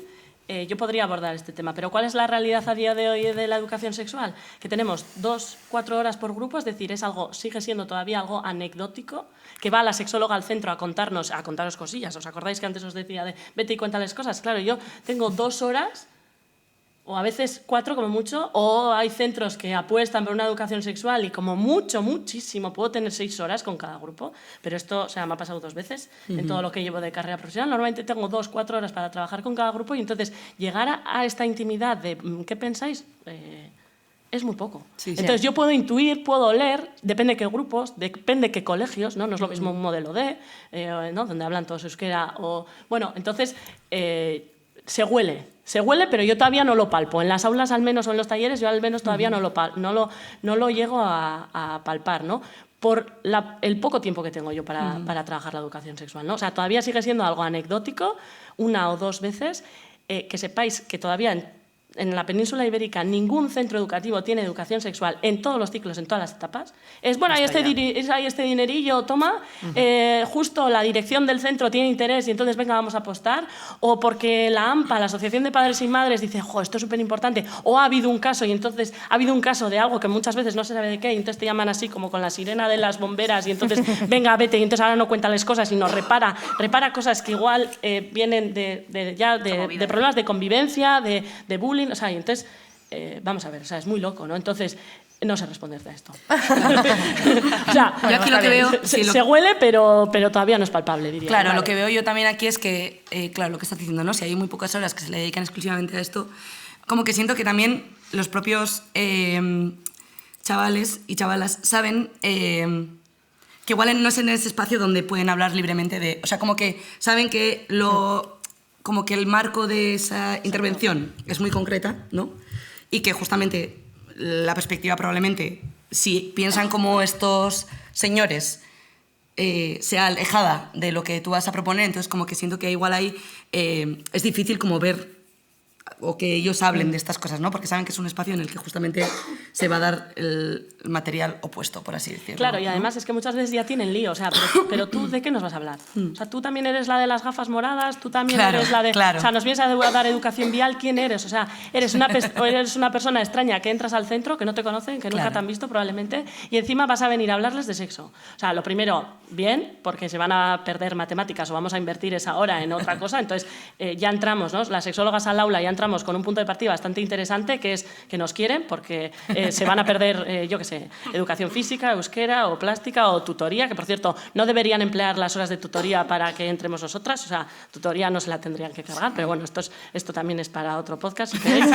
Speaker 4: yo podría abordar este tema. Pero ¿cuál es la realidad a día de hoy de la educación sexual? Que tenemos 2-4 horas por grupo, es decir, sigue siendo todavía algo anecdótico, que va la sexóloga al centro a contaros cosillas. ¿Os acordáis que antes os decía de vete y cuéntales cosas? Claro, yo tengo 2 horas, o a veces 4 como mucho, o hay centros que apuestan por una educación sexual y como muchísimo, puedo tener 6 horas con cada grupo, pero esto, o sea, me ha pasado 2 veces en todo lo que llevo de carrera profesional. Normalmente tengo 2-4 horas para trabajar con cada grupo y entonces llegar a esta intimidad de ¿qué pensáis? Es muy poco.
Speaker 2: Sí,
Speaker 4: entonces yo puedo intuir, puedo leer, depende de qué grupos, depende de qué colegios, ¿no? No es lo mismo un modelo D, ¿no?, donde hablan todos euskera, o bueno, entonces se huele, pero yo todavía no lo palpo. En las aulas al menos o en los talleres yo al menos todavía no lo llego a palpar, ¿no?, por el poco tiempo que tengo yo para trabajar la educación sexual, ¿no? O sea, todavía sigue siendo algo anecdótico, 1 o 2 veces, que sepáis que todavía en la península ibérica ningún centro educativo tiene educación sexual en todos los ciclos, en todas las etapas. Es, bueno, hay este dinerillo, toma, justo la dirección del centro tiene interés y entonces venga, vamos a apostar, o porque la AMPA, la Asociación de Padres y Madres, dice, jo, esto es súper importante, o ha habido un caso y entonces ha habido un caso de algo que muchas veces no se sabe de qué y entonces te llaman así como con la sirena de las bomberas y entonces venga, vete, y entonces ahora no cuéntales cosas, sino repara cosas que igual vienen de problemas de convivencia, de bullying. O sea, y entonces, vamos a ver, o sea, es muy loco, ¿no? Entonces, no sé responderte a esto. O sea,
Speaker 2: yo aquí lo que veo...
Speaker 4: Se huele, pero todavía no es palpable, diría.
Speaker 2: Claro, lo que veo yo también aquí es que, claro, lo que estás diciendo, ¿no? Si hay muy pocas horas que se le dedican exclusivamente a esto, como que siento que también los propios chavales y chavalas saben que igual no es en ese espacio donde pueden hablar libremente de... O sea, como que saben que como que el marco de esa intervención es muy concreta, ¿no? Y que justamente la perspectiva probablemente, si piensan como estos señores, sea alejada de lo que tú vas a proponer, entonces como que siento que igual ahí es difícil como ver o que ellos hablen de estas cosas, ¿no? Porque saben que es un espacio en el que justamente se va a dar el material opuesto, por así decirlo.
Speaker 4: Claro, y
Speaker 2: ¿no?
Speaker 4: además es que muchas veces ya tienen lío, o sea, pero tú, ¿de qué nos vas a hablar? O sea, tú también eres la de las gafas moradas, tú también eres la de...
Speaker 2: Claro.
Speaker 4: O sea, nos vienes a dar educación vial, ¿quién eres? O sea, eres una persona extraña que entras al centro, que no te conocen, que nunca te han visto probablemente, y encima vas a venir a hablarles de sexo. O sea, lo primero, bien, porque se van a perder matemáticas o vamos a invertir esa hora en otra cosa, entonces ya entramos, ¿no? Las sexólogas al aula ya entramos con un punto de partida bastante interesante, que es que nos quieren porque se van a perder, yo qué sé, educación física, euskera o plástica o tutoría, que por cierto no deberían emplear las horas de tutoría para que entremos nosotras, o sea, tutoría no se la tendrían que cargar, pero bueno, esto también es para otro podcast, si queréis.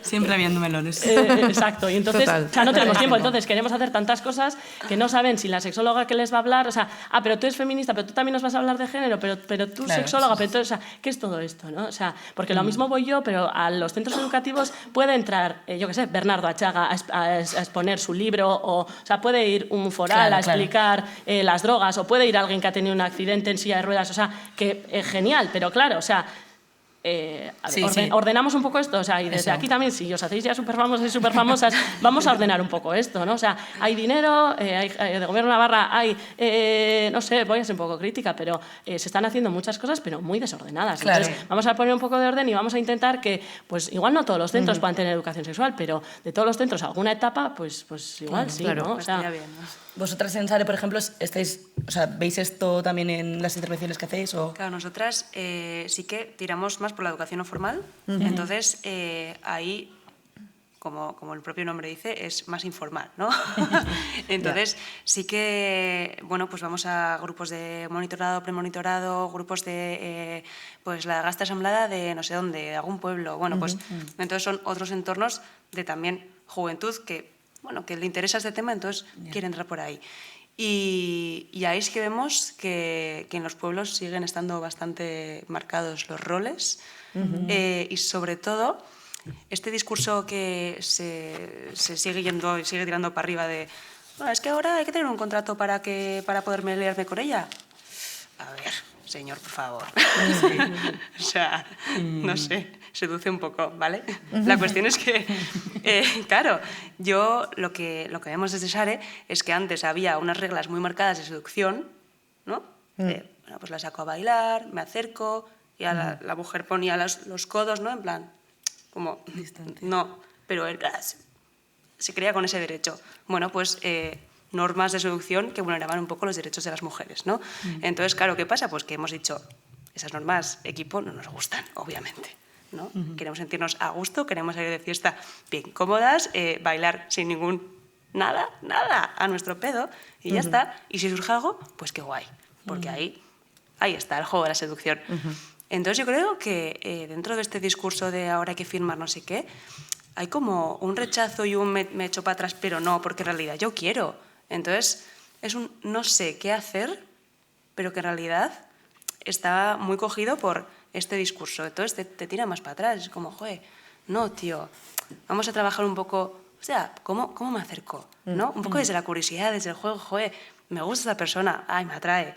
Speaker 2: Siempre habiendo melones.
Speaker 4: Exacto, y entonces,
Speaker 1: Total.
Speaker 4: o sea, no tenemos tiempo, entonces queremos hacer tantas cosas que no saben si la sexóloga que les va a hablar, o sea, pero tú eres feminista, pero tú también nos vas a hablar de género, pero tú
Speaker 2: Claro,
Speaker 4: sexóloga,
Speaker 2: sí.
Speaker 4: pero tú, o sea, ¿qué es todo esto, no? O sea, porque porque lo mismo voy yo, pero a los centros educativos puede entrar, yo qué sé, Bernardo Achaga a exponer su libro, o sea, puede ir un foral a explicar las drogas, o puede ir alguien que ha tenido un accidente en silla de ruedas, o sea, que es genial, pero claro, o sea, ordenamos un poco esto, o sea, y desde aquí también, si os hacéis ya súper famosos y súper famosas, vamos a ordenar un poco esto, ¿no? O sea, hay dinero, hay de Gobierno de Navarra, hay, no sé, voy a ser un poco crítica, pero se están haciendo muchas cosas, pero muy desordenadas.
Speaker 2: Claro.
Speaker 4: Entonces, vamos a poner un poco de orden y vamos a intentar que, pues igual no todos los centros puedan tener educación sexual, pero de todos los centros alguna etapa, pues igual sí, ¿no?
Speaker 3: Pues
Speaker 4: O sea,
Speaker 3: estaría bien, ¿no?
Speaker 2: Vosotras en Sare, por ejemplo, ¿veis esto también en las intervenciones que hacéis? O...
Speaker 3: Claro, nosotras sí que tiramos más por la educación no formal, entonces ahí, como el propio nombre dice, es más informal, ¿no? Entonces sí que, bueno, pues vamos a grupos de monitorado, premonitorado, grupos de, pues la gasta asamblada de no sé dónde, de algún pueblo, bueno, pues entonces son otros entornos de también juventud que, bueno, que le interesa este tema, entonces quiere entrar por ahí. Y ahí sí que vemos que en los pueblos siguen estando bastante marcados los roles y sobre todo este discurso que se sigue yendo y sigue tirando para arriba de bueno, es que ahora hay que tener un contrato para poderme liarme con ella. A ver, señor, por favor. O sea, no sé, seduce un poco, ¿vale? La cuestión es que, claro, yo lo que vemos desde Sare es que antes había unas reglas muy marcadas de seducción, ¿no? Bueno, pues la saco a bailar, me acerco y a la mujer ponía los codos, ¿no? En plan, como, no, pero él se creía con ese derecho. Bueno, pues normas de seducción que vulneraban un poco los derechos de las mujeres, ¿no? Entonces, claro, ¿qué pasa? Pues que hemos dicho, esas normas, equipo, no nos gustan, obviamente, ¿no? Queremos sentirnos a gusto, queremos salir de fiesta bien cómodas, bailar sin ningún nada, a nuestro pedo, y ya está. Y si surge algo, pues qué guay, porque ahí está el juego de la seducción. Entonces yo creo que dentro de este discurso de ahora hay que firmar no sé qué, hay como un rechazo y un me echo para atrás, pero no, porque en realidad yo quiero. Entonces es un no sé qué hacer, pero que en realidad está muy cogido por este discurso. Entonces te tira más para atrás. Es como, joder, no, tío, vamos a trabajar un poco, o sea, ¿cómo me acerco? ¿No? Un poco desde la curiosidad, desde el juego, joder, me gusta esta persona, ay, me atrae.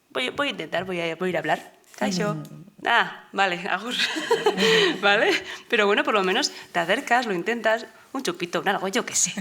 Speaker 3: Voy a intentar, voy a ir a hablar. Caixo. Vale, agur. ¿Vale? Pero bueno, por lo menos te acercas, lo intentas, un chupito, un algo, yo qué sé.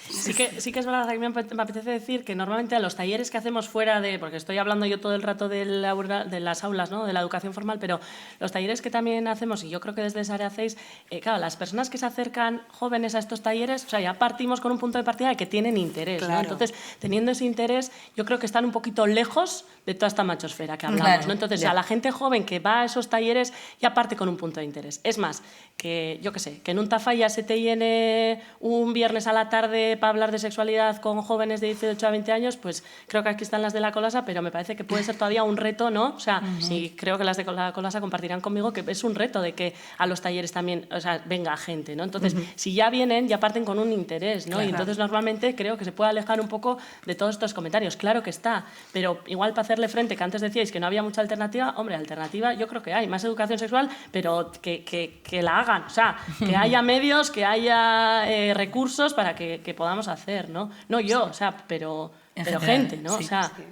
Speaker 4: Sí que es verdad que me apetece decir que normalmente a los talleres que hacemos fuera de, porque estoy hablando yo todo el rato de las aulas, ¿no? De la educación formal, pero los talleres que también hacemos, y yo creo que desde esa área hacéis, claro, las personas que se acercan jóvenes a estos talleres, o sea, ya partimos con un punto de partida de que tienen interés,
Speaker 3: claro.
Speaker 4: ¿no? Entonces, teniendo ese interés, yo creo que están un poquito lejos de toda esta machosfera que hablamos, ¿no? Entonces, a la gente joven que va a esos talleres ya parte con un punto de interés. Es más, que yo qué sé, que en un Tafalla se te llene un viernes a la tarde para hablar de sexualidad con jóvenes de 18 a 20 años, pues creo que aquí están las de la Colasa, pero me parece que puede ser todavía un reto, ¿no? O sea, y creo que las de la Colasa compartirán conmigo que es un reto de que a los talleres también, o sea, venga gente, ¿no? Entonces, si ya vienen, ya parten con un interés, ¿no? Claro. Y entonces normalmente creo que se puede alejar un poco de todos estos comentarios. Claro que está, pero igual para hacerle frente, que antes decíais que no había mucha alternativa, hombre, alternativa yo creo que hay, más educación sexual, pero que la hagan, o sea, que haya medios, que haya recursos para que podamos hacer, ¿no? No yo, o sea, pero gente, ¿no?
Speaker 2: Sí,
Speaker 4: o sea,
Speaker 3: sí.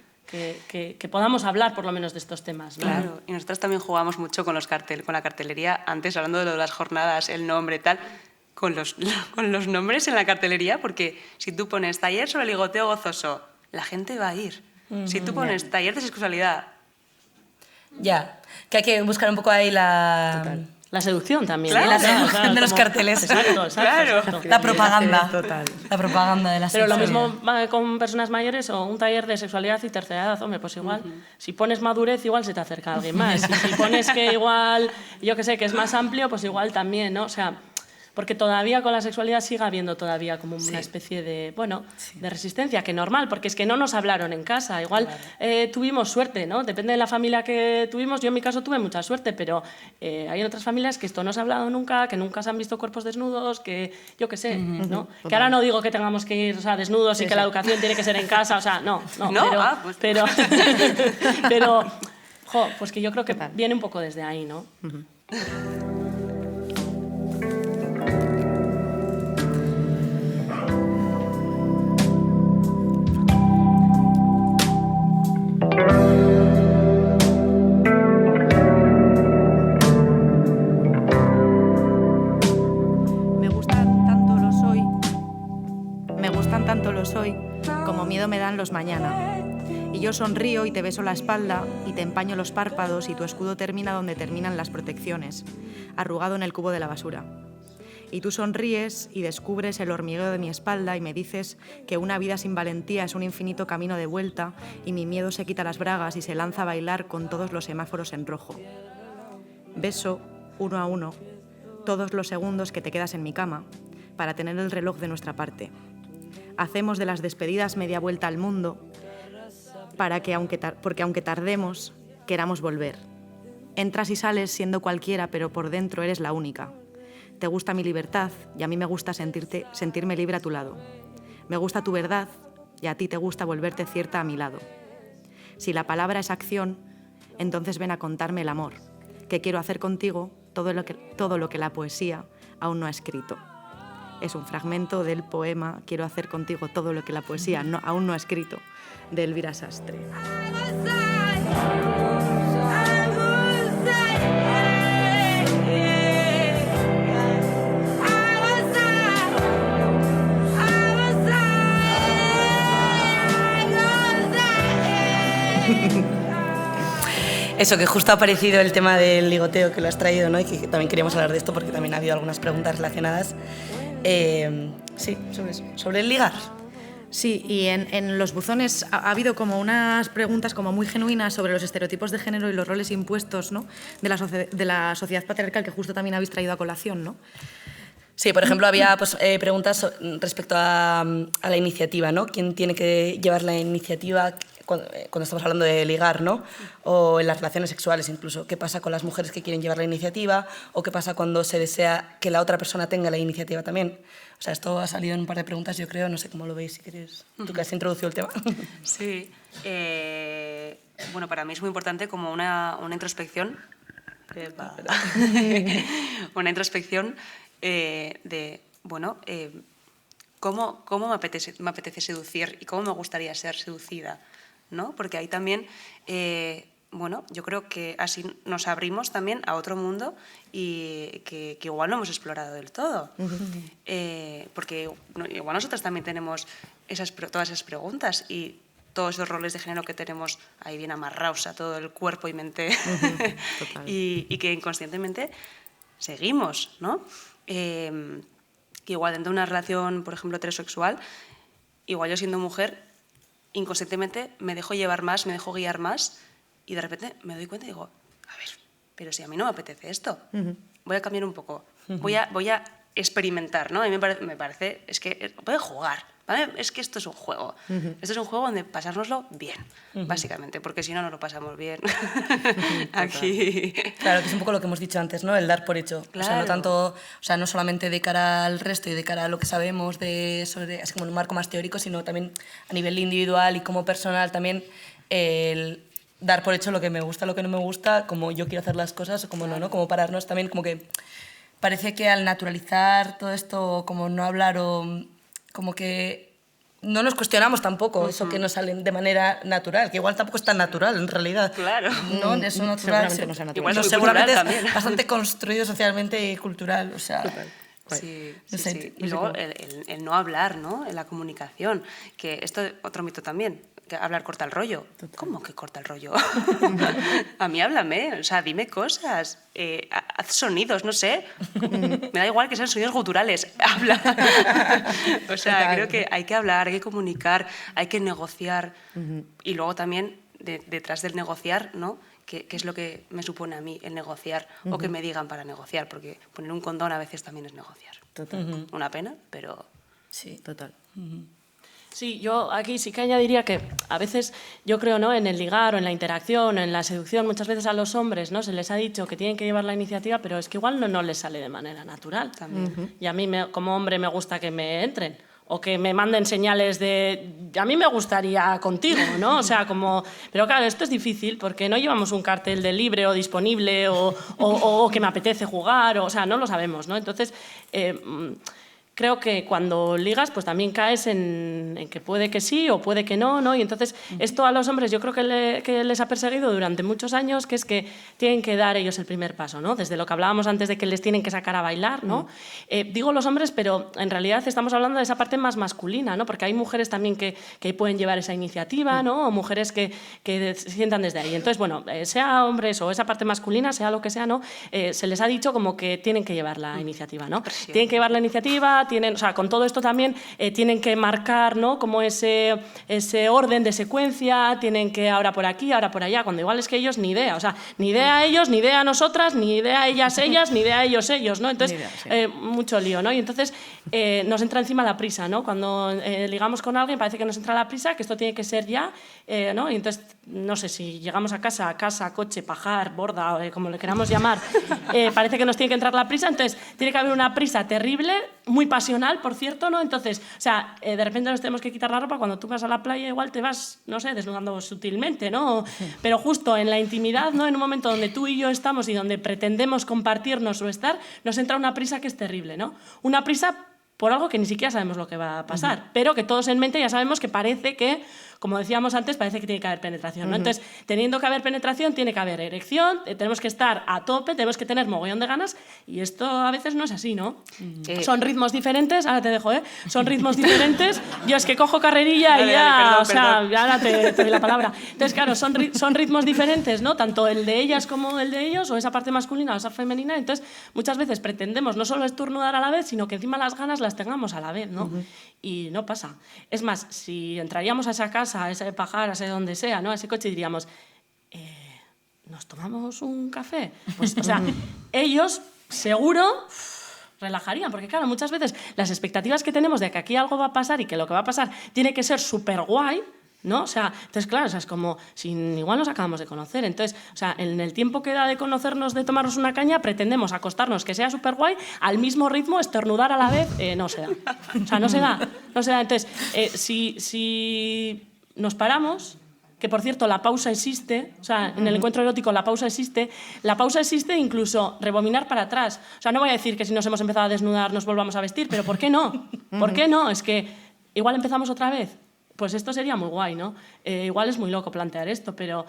Speaker 4: que podamos hablar por lo menos de estos temas, ¿no?
Speaker 3: Claro, y nosotros también jugamos mucho con la cartelería, antes hablando de lo de las jornadas, el nombre, tal, con los nombres en la cartelería, porque si tú pones taller sobre el ligoteo gozoso, la gente va a ir. Si tú pones taller de sexualidad...
Speaker 2: Ya, que hay que buscar un poco ahí la...
Speaker 4: Total. La seducción también.
Speaker 3: Claro,
Speaker 4: ¿no?
Speaker 2: la seducción de los carteles.
Speaker 4: Exacto.
Speaker 3: Claro.
Speaker 2: La propaganda.
Speaker 1: Total.
Speaker 2: La propaganda de la
Speaker 4: Pero lo
Speaker 2: sexualidad.
Speaker 4: mismo va con personas mayores o un taller de sexualidad y tercera edad, hombre, pues igual, si pones madurez, igual se te acerca alguien más. Y si pones que igual, yo qué sé, que es más amplio, pues igual también, ¿no? O sea, porque todavía con la sexualidad sigue habiendo todavía como una especie de, bueno, de resistencia, que normal, porque es que no nos hablaron en casa. Igual tuvimos suerte, ¿no? Depende de la familia que tuvimos. Yo en mi caso tuve mucha suerte, pero hay otras familias que esto no se ha hablado nunca, que nunca se han visto cuerpos desnudos, que yo qué sé, ¿no? Que ahora no digo que tengamos que ir, o sea, desnudos y que la educación tiene que ser en casa, o sea, no.
Speaker 3: ¿No?
Speaker 4: Pero,
Speaker 3: Ah, pues...
Speaker 4: pero Jo, pues que yo creo que viene un poco desde ahí, ¿no?
Speaker 1: Me gustan tanto los hoy como miedo me dan los mañana. Y yo sonrío y te beso la espalda y te empaño los párpados y tu escudo termina donde terminan las protecciones, arrugado en el cubo de la basura. Y tú sonríes y descubres el hormigueo de mi espalda y me dices que una vida sin valentía es un infinito camino de vuelta y mi miedo se quita las bragas y se lanza a bailar con todos los semáforos en rojo. Beso, uno a uno, todos los segundos que te quedas en mi cama para tener el reloj de nuestra parte. Hacemos de las despedidas media vuelta al mundo porque aunque tardemos, queramos volver. Entras y sales siendo cualquiera, pero por dentro eres la única. Te gusta mi libertad y a mí me gusta sentirme libre a tu lado. Me gusta tu verdad y a ti te gusta volverte cierta a mi lado. Si la palabra es acción, entonces ven a contarme el amor, que quiero hacer contigo todo lo que la poesía aún no ha escrito. Es un fragmento del poema Quiero hacer contigo todo lo que la poesía aún no ha escrito, de Elvira Sastre.
Speaker 2: Eso, que justo ha aparecido el tema del ligoteo que lo has traído, ¿no? Y que también queríamos hablar de esto porque también ha habido algunas preguntas relacionadas. Sí, sobre el ligar.
Speaker 1: Sí, y en los buzones ha habido como unas preguntas como muy genuinas sobre los estereotipos de género y los roles impuestos, ¿no? de la sociedad patriarcal, que justo también habéis traído a colación, ¿no?
Speaker 2: Sí, por ejemplo, había preguntas respecto a la iniciativa, ¿no? ¿Quién tiene que llevar la iniciativa cuando estamos hablando de ligar, ¿no? O en las relaciones sexuales incluso. ¿Qué pasa con las mujeres que quieren llevar la iniciativa? ¿O qué pasa cuando se desea que la otra persona tenga la iniciativa también? O sea, esto ha salido en un par de preguntas, yo creo. No sé cómo lo veis, si queréis. Tú que has introducido el tema.
Speaker 3: Sí. Bueno, para mí es muy importante como una introspección. Una introspección de, bueno, cómo me apetece seducir y cómo me gustaría ser seducida, ¿no? Porque ahí también, bueno, yo creo que así nos abrimos también a otro mundo y que igual no hemos explorado del todo. Porque igual nosotros también tenemos todas esas preguntas y todos esos roles de género que tenemos ahí bien amarrados a todo el cuerpo y mente y que inconscientemente seguimos, ¿no? Que igual dentro de una relación, por ejemplo, heterosexual, igual yo siendo mujer, inconscientemente me dejo llevar más, me dejo guiar más y de repente me doy cuenta y digo, a ver, pero si a mí no me apetece esto, voy a cambiar un poco, voy a experimentar, ¿no? A mí me parece, es que voy a jugar, ¿vale? Es que esto es un juego. Esto es un juego donde pasárnoslo bien, básicamente, porque si no, no lo pasamos bien aquí.
Speaker 2: Claro, que es un poco lo que hemos dicho antes, ¿no? El dar por hecho.
Speaker 3: Claro.
Speaker 2: O sea, no tanto, o sea, no solamente de cara al resto y de cara a lo que sabemos sobre, así como en un marco más teórico, sino también a nivel individual y como personal también el dar por hecho lo que me gusta, lo que no me gusta, como yo quiero hacer las cosas o como no, ¿no? Como pararnos también, como que parece que al naturalizar todo esto, como no hablar o como que no nos cuestionamos tampoco eso que nos sale de manera natural, que igual tampoco es tan natural en realidad.
Speaker 3: Claro.
Speaker 2: No, eso natural.
Speaker 1: Seguramente no sea natural.
Speaker 3: Igual es muy
Speaker 2: seguramente
Speaker 3: cultural
Speaker 2: es
Speaker 3: también.
Speaker 2: bastante construido socialmente y cultural. O sea,
Speaker 3: Sí,
Speaker 2: No
Speaker 3: sí,
Speaker 2: sé,
Speaker 3: sí.
Speaker 2: no
Speaker 3: Y
Speaker 2: sé
Speaker 3: luego
Speaker 2: cómo.
Speaker 3: el no hablar, ¿no? En la comunicación. Que esto es otro mito también, que hablar corta el rollo. ¿Cómo que corta el rollo? A mí háblame, o sea, dime cosas, haz sonidos, no sé. Me da igual que sean sonidos guturales, habla. O sea,
Speaker 1: Total.
Speaker 3: creo que hay que hablar, hay que comunicar, hay que negociar. Y luego también, detrás del negociar, ¿no? ¿Qué es lo que me supone a mí el negociar o que me digan para negociar? Porque poner un condón a veces también es negociar.
Speaker 1: Total.
Speaker 3: Una pena, pero...
Speaker 2: sí.
Speaker 1: Total.
Speaker 4: Sí, yo aquí sí que añadiría que a veces yo creo, ¿no? En el ligar o en la interacción o en la seducción, muchas veces a los hombres, ¿no? Se les ha dicho que tienen que llevar la iniciativa, pero es que igual no les sale de manera natural.
Speaker 3: También.
Speaker 4: Y a mí como hombre me gusta que me entren. o que me manden señales de a mí me gustaría contigo, ¿no? O sea, como... Pero claro, esto es difícil porque no llevamos un cartel de libre o disponible o que me apetece jugar, o sea, no lo sabemos, ¿no? Entonces, creo que cuando ligas, pues también caes en que puede que sí o puede que no, ¿no? Y entonces esto a los hombres yo creo que les ha perseguido durante muchos años, que es que tienen que dar ellos el primer paso, ¿no? Desde lo que hablábamos antes de que les tienen que sacar a bailar, ¿no? Digo los hombres, pero en realidad estamos hablando de esa parte más masculina, ¿no? Porque hay mujeres también que pueden llevar esa iniciativa, ¿no? O mujeres que se sientan desde ahí. Entonces, bueno, sea hombres o esa parte masculina, sea lo que sea, ¿no? Se les ha dicho como que tienen que llevar la iniciativa, ¿no? Tienen que llevar la iniciativa, o sea, con todo esto también tienen que marcar, ¿no? Como ese orden de secuencia, tienen que ahora por aquí, ahora por allá, cuando igual es que ellos ni idea, o sea, ni idea ellos, ni idea nosotras, ni idea ellas, ni idea ellos, ¿no? Entonces, idea, sí. Mucho lío, ¿no? Y entonces nos entra encima la prisa, ¿no? Cuando ligamos con alguien parece que nos entra la prisa, que esto tiene que ser ya, ¿no? Y entonces, no sé, si llegamos a casa, coche, pajar, borda, como le queramos llamar, parece que nos tiene que entrar la prisa, entonces tiene que haber una prisa terrible, muy pasional, por cierto, ¿no? Entonces, o sea, de repente nos tenemos que quitar la ropa, cuando tú vas a la playa igual te vas, no sé, desnudando sutilmente, ¿no? Pero justo en la intimidad, ¿no? En un momento donde tú y yo estamos y donde pretendemos compartirnos o estar, nos entra una prisa que es terrible, ¿no? Una prisa por algo que ni siquiera sabemos lo que va a pasar, pero que todos en mente ya sabemos que parece que, como decíamos antes, parece que tiene que haber penetración, ¿no? Entonces, teniendo que haber penetración, tiene que haber erección, tenemos que estar a tope, tenemos que tener mogollón de ganas, y esto a veces no es así, ¿no? Son ritmos diferentes, ahora te dejo, ¿eh? Son ritmos diferentes, yo es que cojo carrerilla y ya, perdón. Ya ahora te doy la palabra. Entonces, claro, son ritmos diferentes, ¿no? Tanto el de ellas como el de ellos, o esa parte masculina o esa femenina, entonces muchas veces pretendemos no solo estornudar a la vez, sino que encima las ganas las tengamos a la vez, ¿no? Y no pasa. Es más, si entraríamos a esa casa, a ese pajar, a ese donde sea, ¿no? A ese coche, y diríamos, ¿nos tomamos un café? Pues, o sea, ellos seguro relajarían, porque claro, muchas veces las expectativas que tenemos de que aquí algo va a pasar y que lo que va a pasar tiene que ser súper guay, ¿no? O sea, entonces, claro, o sea, es como si igual nos acabamos de conocer. Entonces, o sea, en el tiempo que da de conocernos, de tomarnos una caña, pretendemos acostarnos, que sea súper guay, al mismo ritmo, estornudar a la vez, no se da. O sea, no se da. Entonces, si nos paramos, que por cierto la pausa existe, o sea, en el encuentro erótico la pausa existe incluso rebobinar para atrás. O sea, no voy a decir que si nos hemos empezado a desnudar nos volvamos a vestir, pero ¿por qué no? ¿Por qué no? Es que igual empezamos otra vez. Pues esto sería muy guay, ¿no? Igual es muy loco plantear esto, pero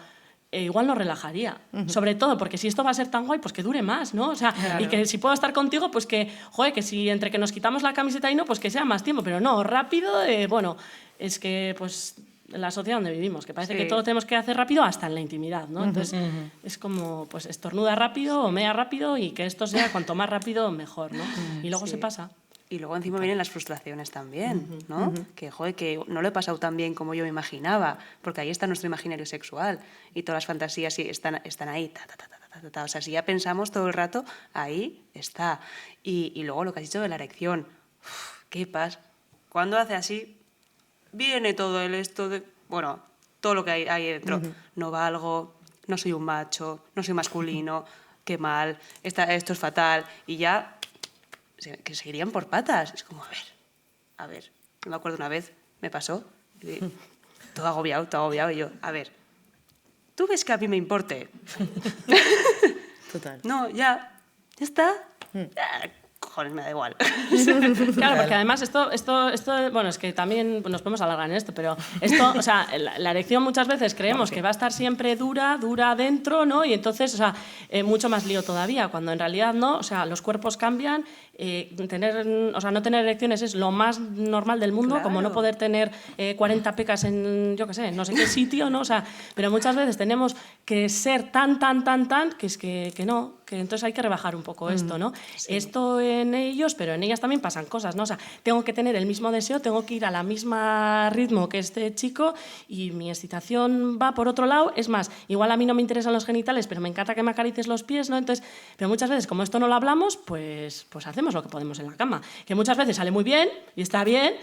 Speaker 4: igual nos relajaría. Sobre todo porque si esto va a ser tan guay, pues que dure más, ¿no? O sea, claro. Y que si puedo estar contigo, pues que, joder, que si entre que nos quitamos la camiseta y no, pues que sea más tiempo. Pero no, rápido, bueno, es que, pues, la sociedad donde vivimos, que parece que todo tenemos que hacer rápido hasta en la intimidad, ¿no? Entonces, es como, pues, estornuda rápido o mea rápido y que esto sea cuanto más rápido, mejor, ¿no? Y luego se pasa.
Speaker 3: Y luego encima vienen las frustraciones también, ¿no? Que, joder, que no lo he pasado tan bien como yo me imaginaba, porque ahí está nuestro imaginario sexual y todas las fantasías están ahí, O sea, si ya pensamos todo el rato, ahí está. Y luego lo que has dicho de la erección, ¿qué pasa? Cuando hace así, viene todo el esto de... Bueno, todo lo que hay dentro. No valgo, no soy un macho, no soy masculino, qué mal, esto es fatal, y ya... que seguirían por patas. Es como, a ver. Me acuerdo una vez, me pasó, todo agobiado, y yo, a ver, ¿tú ves que a mí me importe?
Speaker 1: Total.
Speaker 3: No, ya está. Cojones, me da igual.
Speaker 4: Claro, porque además esto, bueno, es que también nos podemos alargar en esto, pero esto, o sea, la erección muchas veces creemos que va a estar siempre dura dentro, ¿no? Y entonces, o sea, mucho más lío todavía, cuando en realidad no, o sea, los cuerpos cambian, no tener erecciones es lo más normal del mundo, claro. Como no poder tener 40 pecas en, yo qué sé, no sé qué sitio, ¿no? O sea, pero muchas veces tenemos que ser tan, que es que no, que entonces hay que rebajar un poco esto, ¿no? Sí. Esto en ellos, pero en ellas también pasan cosas, ¿no? O sea, tengo que tener el mismo deseo, tengo que ir a la misma ritmo que este chico y mi excitación va por otro lado. Es más, igual a mí no me interesan los genitales, pero me encanta que me acaricies los pies, ¿no? Entonces, pero muchas veces, como esto no lo hablamos, pues hacemos lo que podemos en la cama, que muchas veces sale muy bien y está bien,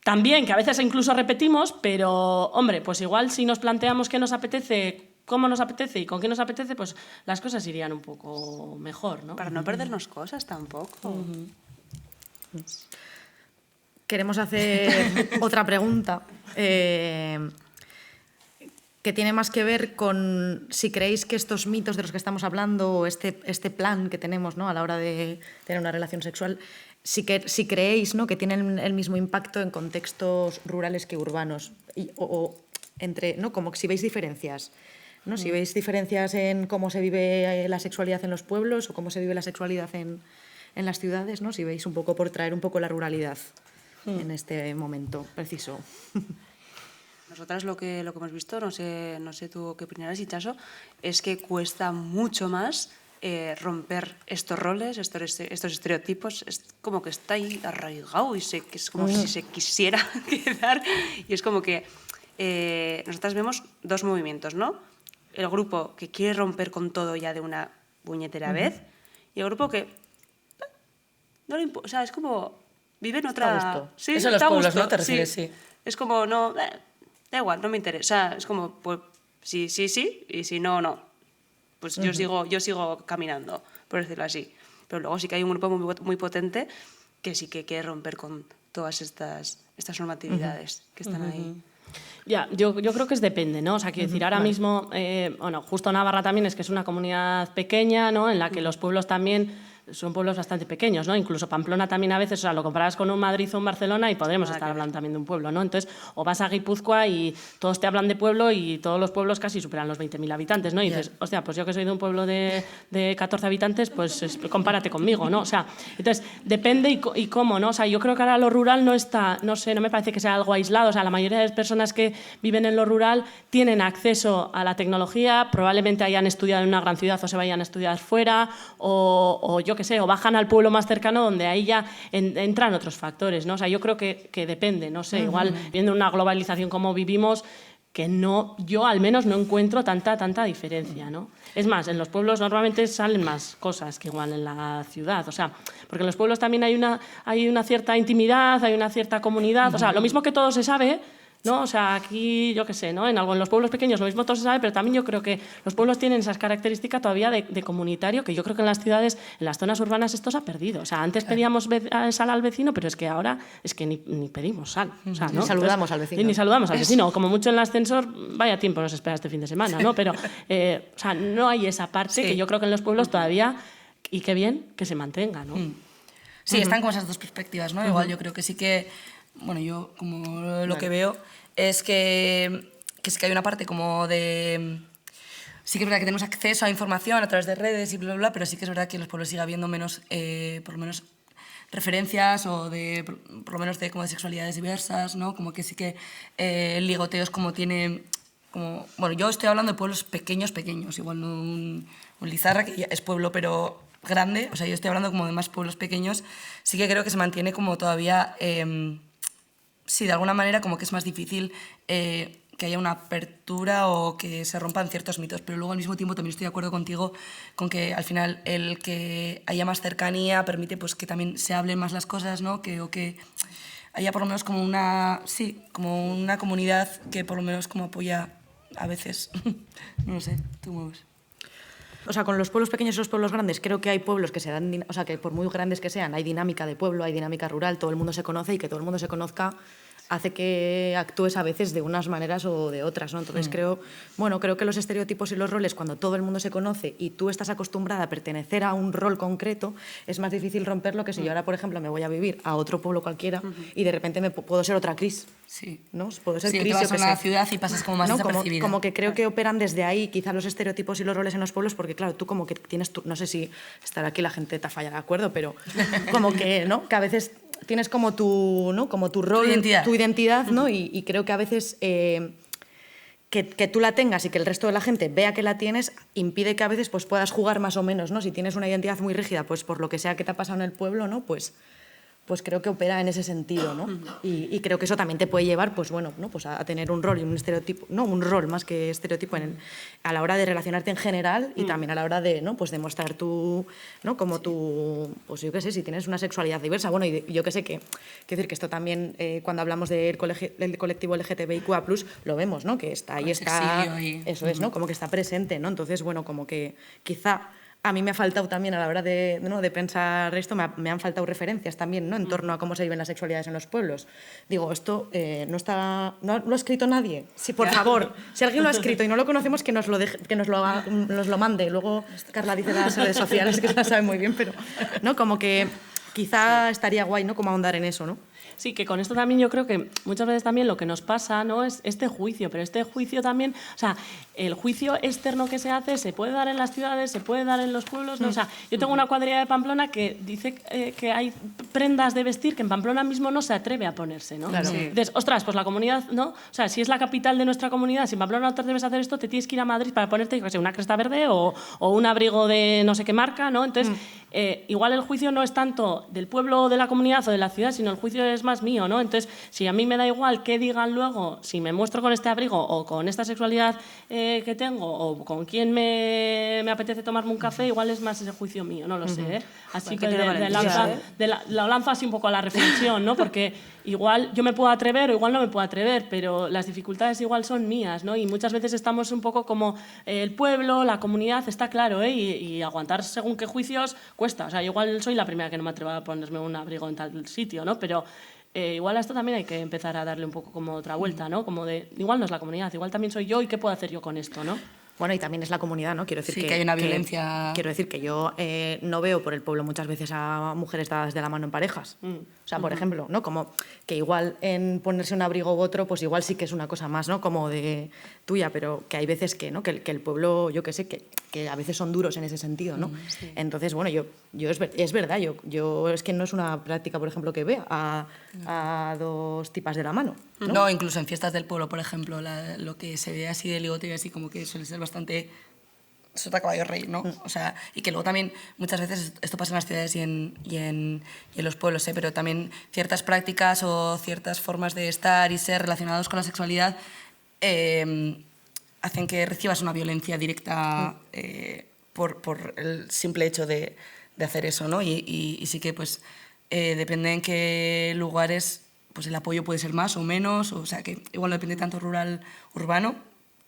Speaker 4: también que a veces incluso repetimos, pero, hombre, pues igual si nos planteamos qué nos apetece, cómo nos apetece y con qué nos apetece, pues las cosas irían un poco mejor, ¿no?
Speaker 3: Para no perdernos cosas tampoco.
Speaker 1: queremos hacer otra pregunta que tiene más que ver con si creéis que estos mitos de los que estamos hablando, o este plan que tenemos, ¿no?, a la hora de tener una relación sexual, si creéis, ¿no?, que tienen el mismo impacto en contextos rurales que urbanos, o entre, ¿no?, como si veis diferencias, ¿no? Si veis diferencias en cómo se vive la sexualidad en los pueblos o cómo se vive la sexualidad en las ciudades, ¿no? Si veis un poco, por traer un poco la ruralidad en este momento preciso.
Speaker 3: Nosotras lo que hemos visto, no sé tú qué opinarás, Itxaso, es que cuesta mucho más romper estos roles, estos estereotipos. Es como que está ahí arraigado y que es como si se quisiera quedar. Y es como que nosotras vemos dos movimientos, ¿no? El grupo que quiere romper con todo ya de una puñetera vez, y el grupo que no le importa, o sea, es como vive en otra...
Speaker 1: Está a gusto.
Speaker 3: Sí,
Speaker 2: Eso en los
Speaker 3: está a
Speaker 2: pueblos,
Speaker 3: gusto,
Speaker 2: ¿no? ¿Te refieres? Sí.
Speaker 3: Es como, no, da igual, no me interesa. Es como, pues, sí, y si no, no. Pues yo sigo caminando, por decirlo así. Pero luego sí que hay un grupo muy potente que sí que quiere romper con todas estas normatividades que están ahí.
Speaker 4: Ya, yo creo que depende, ¿no? O sea, quiero decir, ahora mismo, bueno, justo Navarra también es que es una comunidad pequeña, ¿no?, en la que los pueblos también son pueblos bastante pequeños, ¿no? Incluso Pamplona también a veces, o sea, lo comparas con un Madrid o un Barcelona y podremos estar hablando también de un pueblo, ¿no? Entonces, o vas a Guipúzcoa y todos te hablan de pueblo y todos los pueblos casi superan los 20.000 habitantes, ¿no? Y dices, hostia, pues yo que soy de un pueblo de 14 habitantes, pues compárate conmigo, ¿no? O sea, entonces, depende y cómo, ¿no? O sea, yo creo que ahora lo rural no está, no sé, no me parece que sea algo aislado. O sea, la mayoría de las personas que viven en lo rural tienen acceso a la tecnología, probablemente hayan estudiado en una gran ciudad o se vayan a estudiar fuera, o yo qué sé, o bajan al pueblo más cercano donde ahí ya entran otros factores, ¿no? O sea, yo creo que depende, no sé, igual viendo una globalización como vivimos, que no, yo al menos no encuentro tanta diferencia, ¿no? Es más, en los pueblos normalmente salen más cosas que igual en la ciudad, o sea, porque en los pueblos también hay una cierta intimidad, hay una cierta comunidad, o sea, lo mismo que todo se sabe, ¿no? O sea, aquí, yo qué sé, ¿no? En los pueblos pequeños lo mismo todo se sabe, pero también yo creo que los pueblos tienen esas características todavía de comunitario, que yo creo que en las ciudades, en las zonas urbanas, esto se ha perdido. O sea, antes pedíamos sal al vecino, pero es que ahora es que ni pedimos sal. O sea, ¿no?
Speaker 1: Ni saludamos al vecino.
Speaker 4: Ni saludamos al vecino. Como mucho en el ascensor, vaya tiempo nos espera este fin de semana, ¿no? Pero, o sea, no hay esa parte que yo creo que en los pueblos todavía, y qué bien que se mantenga, ¿no?
Speaker 2: Sí, están como esas dos perspectivas, ¿no? Igual yo creo que sí que, bueno, yo como lo que veo es que sí que hay una parte como de... Sí que es verdad que tenemos acceso a información a través de redes y bla, bla, bla, pero sí que es verdad que en los pueblos sigue habiendo menos, por lo menos, referencias o por lo menos de, como de sexualidades diversas, ¿no? Como que sí que el ligoteo es como tiene... Como, bueno, yo estoy hablando de pueblos pequeños, igual no un Lizarra, que ya es pueblo, pero grande, o sea, yo estoy hablando como de más pueblos pequeños, sí que creo que se mantiene como todavía... sí, de alguna manera como que es más difícil que haya una apertura o que se rompan ciertos mitos, pero luego al mismo tiempo también estoy de acuerdo contigo con que al final el que haya más cercanía permite pues que también se hablen más las cosas, ¿no? O que haya por lo menos como como una comunidad que por lo menos como apoya a veces. No lo sé, tú cómo ves.
Speaker 1: O sea, con los pueblos pequeños y los pueblos grandes, creo que hay pueblos que se dan, o sea, que por muy grandes que sean, hay dinámica de pueblo, hay dinámica rural, todo el mundo se conoce y que todo el mundo se conozca hace que actúes a veces de unas maneras o de otras, ¿no? Entonces creo que los estereotipos y los roles, cuando todo el mundo se conoce y tú estás acostumbrada a pertenecer a un rol concreto, es más difícil romperlo que si yo ahora, por ejemplo, me voy a vivir a otro pueblo cualquiera y de repente puedo ser otra Cris.
Speaker 2: Sí.
Speaker 1: ¿No? Puedo ser
Speaker 2: sí,
Speaker 1: Cris,
Speaker 2: te vas a una ciudad y pasas como más desapercibida.
Speaker 1: Como que creo que operan desde ahí quizás los estereotipos y los roles en los pueblos, porque claro, tú como que tienes no sé si estará aquí la gente te falla de acuerdo, pero como que, ¿no? Que a veces tienes como tu, ¿no? Como tu rol, tu identidad, ¿no? Y creo que a veces que tú la tengas y que el resto de la gente vea que la tienes impide que a veces pues, puedas jugar más o menos, ¿no? Si tienes una identidad muy rígida, pues por lo que sea que te ha pasado en el pueblo, ¿no? Pues creo que opera en ese sentido, ¿no? Y creo que eso también te puede llevar, pues bueno, ¿no? Pues a tener un rol y un estereotipo, no, un rol más que estereotipo a la hora de relacionarte en general y también a la hora de, ¿no? Pues demostrar tu, ¿no? Como tu, pues yo qué sé, si tienes una sexualidad diversa, bueno, y yo qué sé que, quiero decir que esto también cuando hablamos del colectivo LGTBIQA+, lo vemos, ¿no? Que está ahí, está, eso es, ¿no? Como que está presente, ¿no? Entonces, bueno, como que quizá a mí me ha faltado también a la hora de, ¿no?, de pensar esto, me han faltado referencias también, ¿no?, en torno a cómo se viven las sexualidades en los pueblos. Digo, esto no lo ha escrito nadie. Sí, por favor, si alguien lo ha escrito y no lo conocemos, que nos lo mande. Luego Carla dice las redes sociales, que se la sabe muy bien, pero ¿no?, como que quizá estaría guay, ¿no?, como ahondar en eso, ¿no?
Speaker 4: Sí, que con esto también yo creo que muchas veces también lo que nos pasa, ¿no?, es este juicio, pero este juicio también, o sea, el juicio externo que se hace se puede dar en las ciudades, se puede dar en los pueblos, ¿no? O sea, yo tengo una cuadrilla de Pamplona que dice que hay prendas de vestir que en Pamplona mismo no se atreve a ponerse, ¿no?
Speaker 1: Claro.
Speaker 3: Sí.
Speaker 4: Entonces, ostras, pues la comunidad, ¿no? O sea, si es la capital de nuestra comunidad, si en Pamplona no te atreves a hacer esto, te tienes que ir a Madrid para ponerte, yo qué sé, una cresta verde o un abrigo de no sé qué marca, ¿no? Entonces, igual el juicio no es tanto del pueblo o de la comunidad o de la ciudad, sino el juicio es más mío, ¿no? Entonces, si a mí me da igual qué digan luego, si me muestro con este abrigo o con esta sexualidad que tengo o con quién me apetece tomarme un café, igual es más ese juicio mío, no lo sé, ¿eh? Así que lo lanzo así un poco a la reflexión, ¿no? Porque igual yo me puedo atrever o igual no me puedo atrever, pero las dificultades igual son mías, ¿no? Y muchas veces estamos un poco como el pueblo, la comunidad, está claro, ¿eh? Y aguantar según qué juicios cuesta. O sea, igual soy la primera que no me atrevo a ponerme un abrigo en tal sitio, ¿no? Pero igual a esto también hay que empezar a darle un poco como otra vuelta, ¿no? Como de, igual no es la comunidad, igual también soy yo y qué puedo hacer yo con esto, ¿no?
Speaker 1: Bueno, y también es la comunidad, ¿no? Quiero decir
Speaker 2: Sí, que hay una violencia.
Speaker 1: Quiero decir que yo no veo por el pueblo muchas veces a mujeres dadas de la mano en parejas. O sea, por ejemplo, ¿no? Como que igual en ponerse un abrigo u otro, pues igual sí que es una cosa más, ¿no?, como de tuya, pero que hay veces que, ¿no?, que el pueblo, yo qué sé, que a veces son duros en ese sentido, ¿no?
Speaker 3: Sí.
Speaker 1: Entonces, bueno, es verdad, yo es que no es una práctica, por ejemplo, que vea a dos tipas de la mano, ¿no?
Speaker 2: No, incluso en fiestas del pueblo, por ejemplo, lo que se ve así de ligote y así como que suele ser bastante sota caballo rey, ¿no? O sea, y que luego también muchas veces esto pasa en las ciudades y en los pueblos, ¿eh? Pero también ciertas prácticas o ciertas formas de estar y ser relacionados con la sexualidad hacen que recibas una violencia directa por el simple hecho de hacer eso, ¿no? Y sí que pues depende en qué lugares pues el apoyo puede ser más o menos, o sea que igual no depende tanto rural, urbano,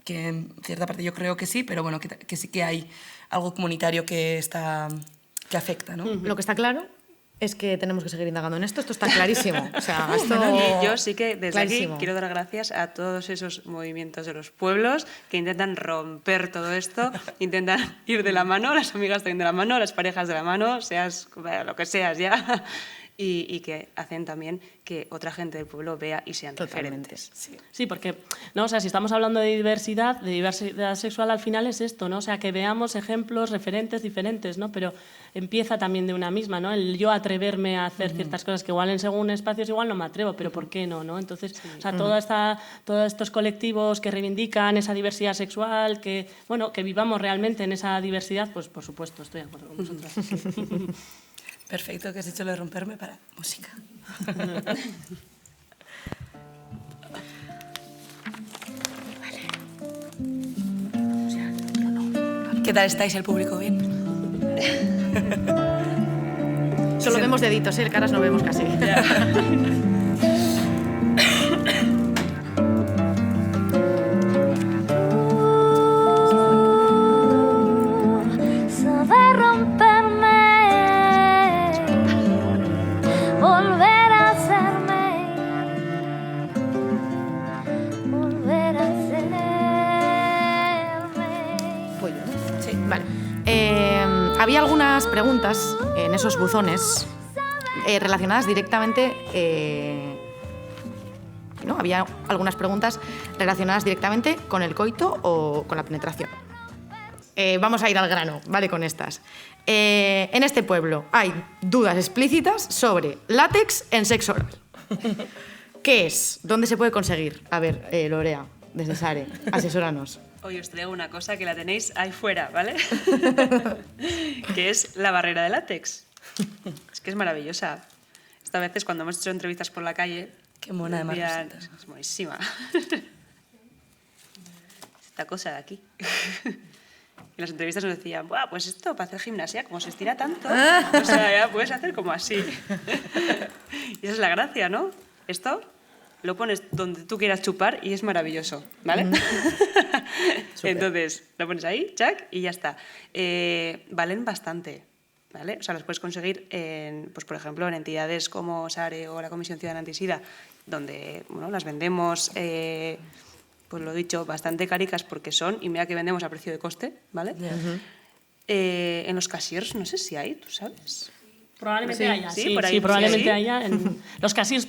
Speaker 2: que en cierta parte yo creo que sí, pero bueno, que sí que hay algo comunitario que afecta, ¿no?
Speaker 1: Lo que está claro es que tenemos que seguir indagando en esto está clarísimo. O sea, esto
Speaker 3: Y yo sí que desde
Speaker 1: clarísimo.
Speaker 3: aquí quiero dar gracias a todos esos movimientos de los pueblos que intentan romper todo esto, intentan ir de la mano, las amigas también de la mano, las parejas de la mano, seas lo que seas ya, y que hacen también que otra gente del pueblo vea y sean
Speaker 1: Totalmente.
Speaker 3: referentes. Sí.
Speaker 4: Sí, porque, ¿no? O sea, si estamos hablando de diversidad sexual, al final es esto, ¿no? O sea, que veamos ejemplos, referentes diferentes, ¿no? Pero empieza también de una misma, ¿no? El yo atreverme a hacer ciertas cosas que igual en según espacios igual no me atrevo, pero ¿por qué no, no? Entonces, o sea, todos estos colectivos que reivindican esa diversidad sexual, que, bueno, que vivamos realmente en esa diversidad, pues por supuesto, estoy de acuerdo con vosotras.
Speaker 2: Perfecto, que has hecho lo de romperme para música. ¿Qué tal estáis, el público? ¿Bien?
Speaker 1: Solo vemos deditos, ¿eh? Caras no vemos casi.
Speaker 5: Saber romperme, volver a hacerme, volver a hacerme.
Speaker 1: Voy yo, ¿no? Sí, vale. Había algunas preguntas en esos buzones relacionadas directamente... ¿no? Había algunas preguntas relacionadas directamente con el coito o con la penetración. Vamos a ir al grano, ¿vale? Con estas. En este pueblo hay dudas explícitas sobre látex en sexo oral. ¿Qué es? ¿Dónde se puede conseguir? A ver, Lorea, desde Sare, asesóranos.
Speaker 3: Hoy os traigo una cosa que la tenéis ahí fuera, ¿vale? Que es la barrera de látex. Es que es maravillosa. Esta veces cuando hemos hecho entrevistas por la calle...
Speaker 2: Qué mona, además,
Speaker 3: decían,
Speaker 2: rositas.
Speaker 3: es buenísima. Esta cosa de aquí. Y en las entrevistas nos decían, buah, pues esto para hacer gimnasia, como se estira tanto, o sea, ya puedes hacer como así. Y esa es la gracia, ¿no? Esto lo pones donde tú quieras chupar y es maravilloso, ¿vale? Entonces, lo pones ahí, chac, y ya está. Valen bastante, ¿vale? O sea, los puedes conseguir, pues, por ejemplo, en entidades como SARE o la Comisión Ciudadana Antisida, donde bueno, las vendemos, pues lo dicho, bastante caricas porque son, y mira que vendemos a precio de coste, ¿vale? En los casiers, no sé si hay, ¿tú sabes?
Speaker 4: Probablemente haya,
Speaker 3: sí,
Speaker 4: sí,
Speaker 3: por ahí,
Speaker 4: sí, probablemente
Speaker 3: sí.
Speaker 4: haya. Los CASIRs,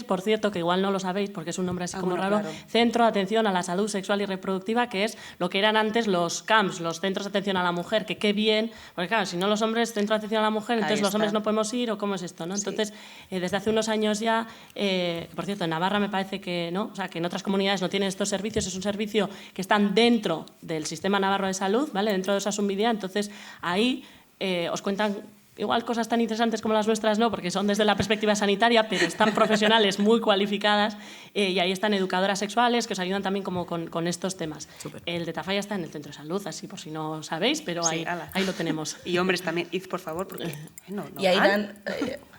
Speaker 4: por cierto, que igual no lo sabéis porque es un nombre así como
Speaker 3: bueno,
Speaker 4: raro,
Speaker 3: claro.
Speaker 4: Centro de Atención a la Salud Sexual y Reproductiva, que es lo que eran antes los CAMS, los Centros de Atención a la Mujer, que qué bien, porque claro, si no los hombres, Centro de Atención a la Mujer, entonces
Speaker 3: Ahí
Speaker 4: los
Speaker 3: está.
Speaker 4: hombres no podemos ir, o cómo es esto, ¿no? Entonces, desde hace unos años ya, por cierto, en Navarra me parece que no, o sea, que en otras comunidades no tienen estos servicios, es un servicio que están dentro del Sistema Navarro de Salud, ¿vale? Dentro de Osasun Bidea, entonces ahí os cuentan igual cosas tan interesantes como las nuestras no, porque son desde la perspectiva sanitaria, pero están profesionales muy cualificadas y ahí están educadoras sexuales que os ayudan también como con estos temas.
Speaker 1: Súper.
Speaker 4: El de Tafalla está en el Centro de Salud, así por si no sabéis, pero
Speaker 3: Sí,
Speaker 4: ahí,
Speaker 3: ala.
Speaker 4: ahí lo tenemos.
Speaker 3: Y hombres también, id por favor, porque no
Speaker 2: Y ahí
Speaker 3: van.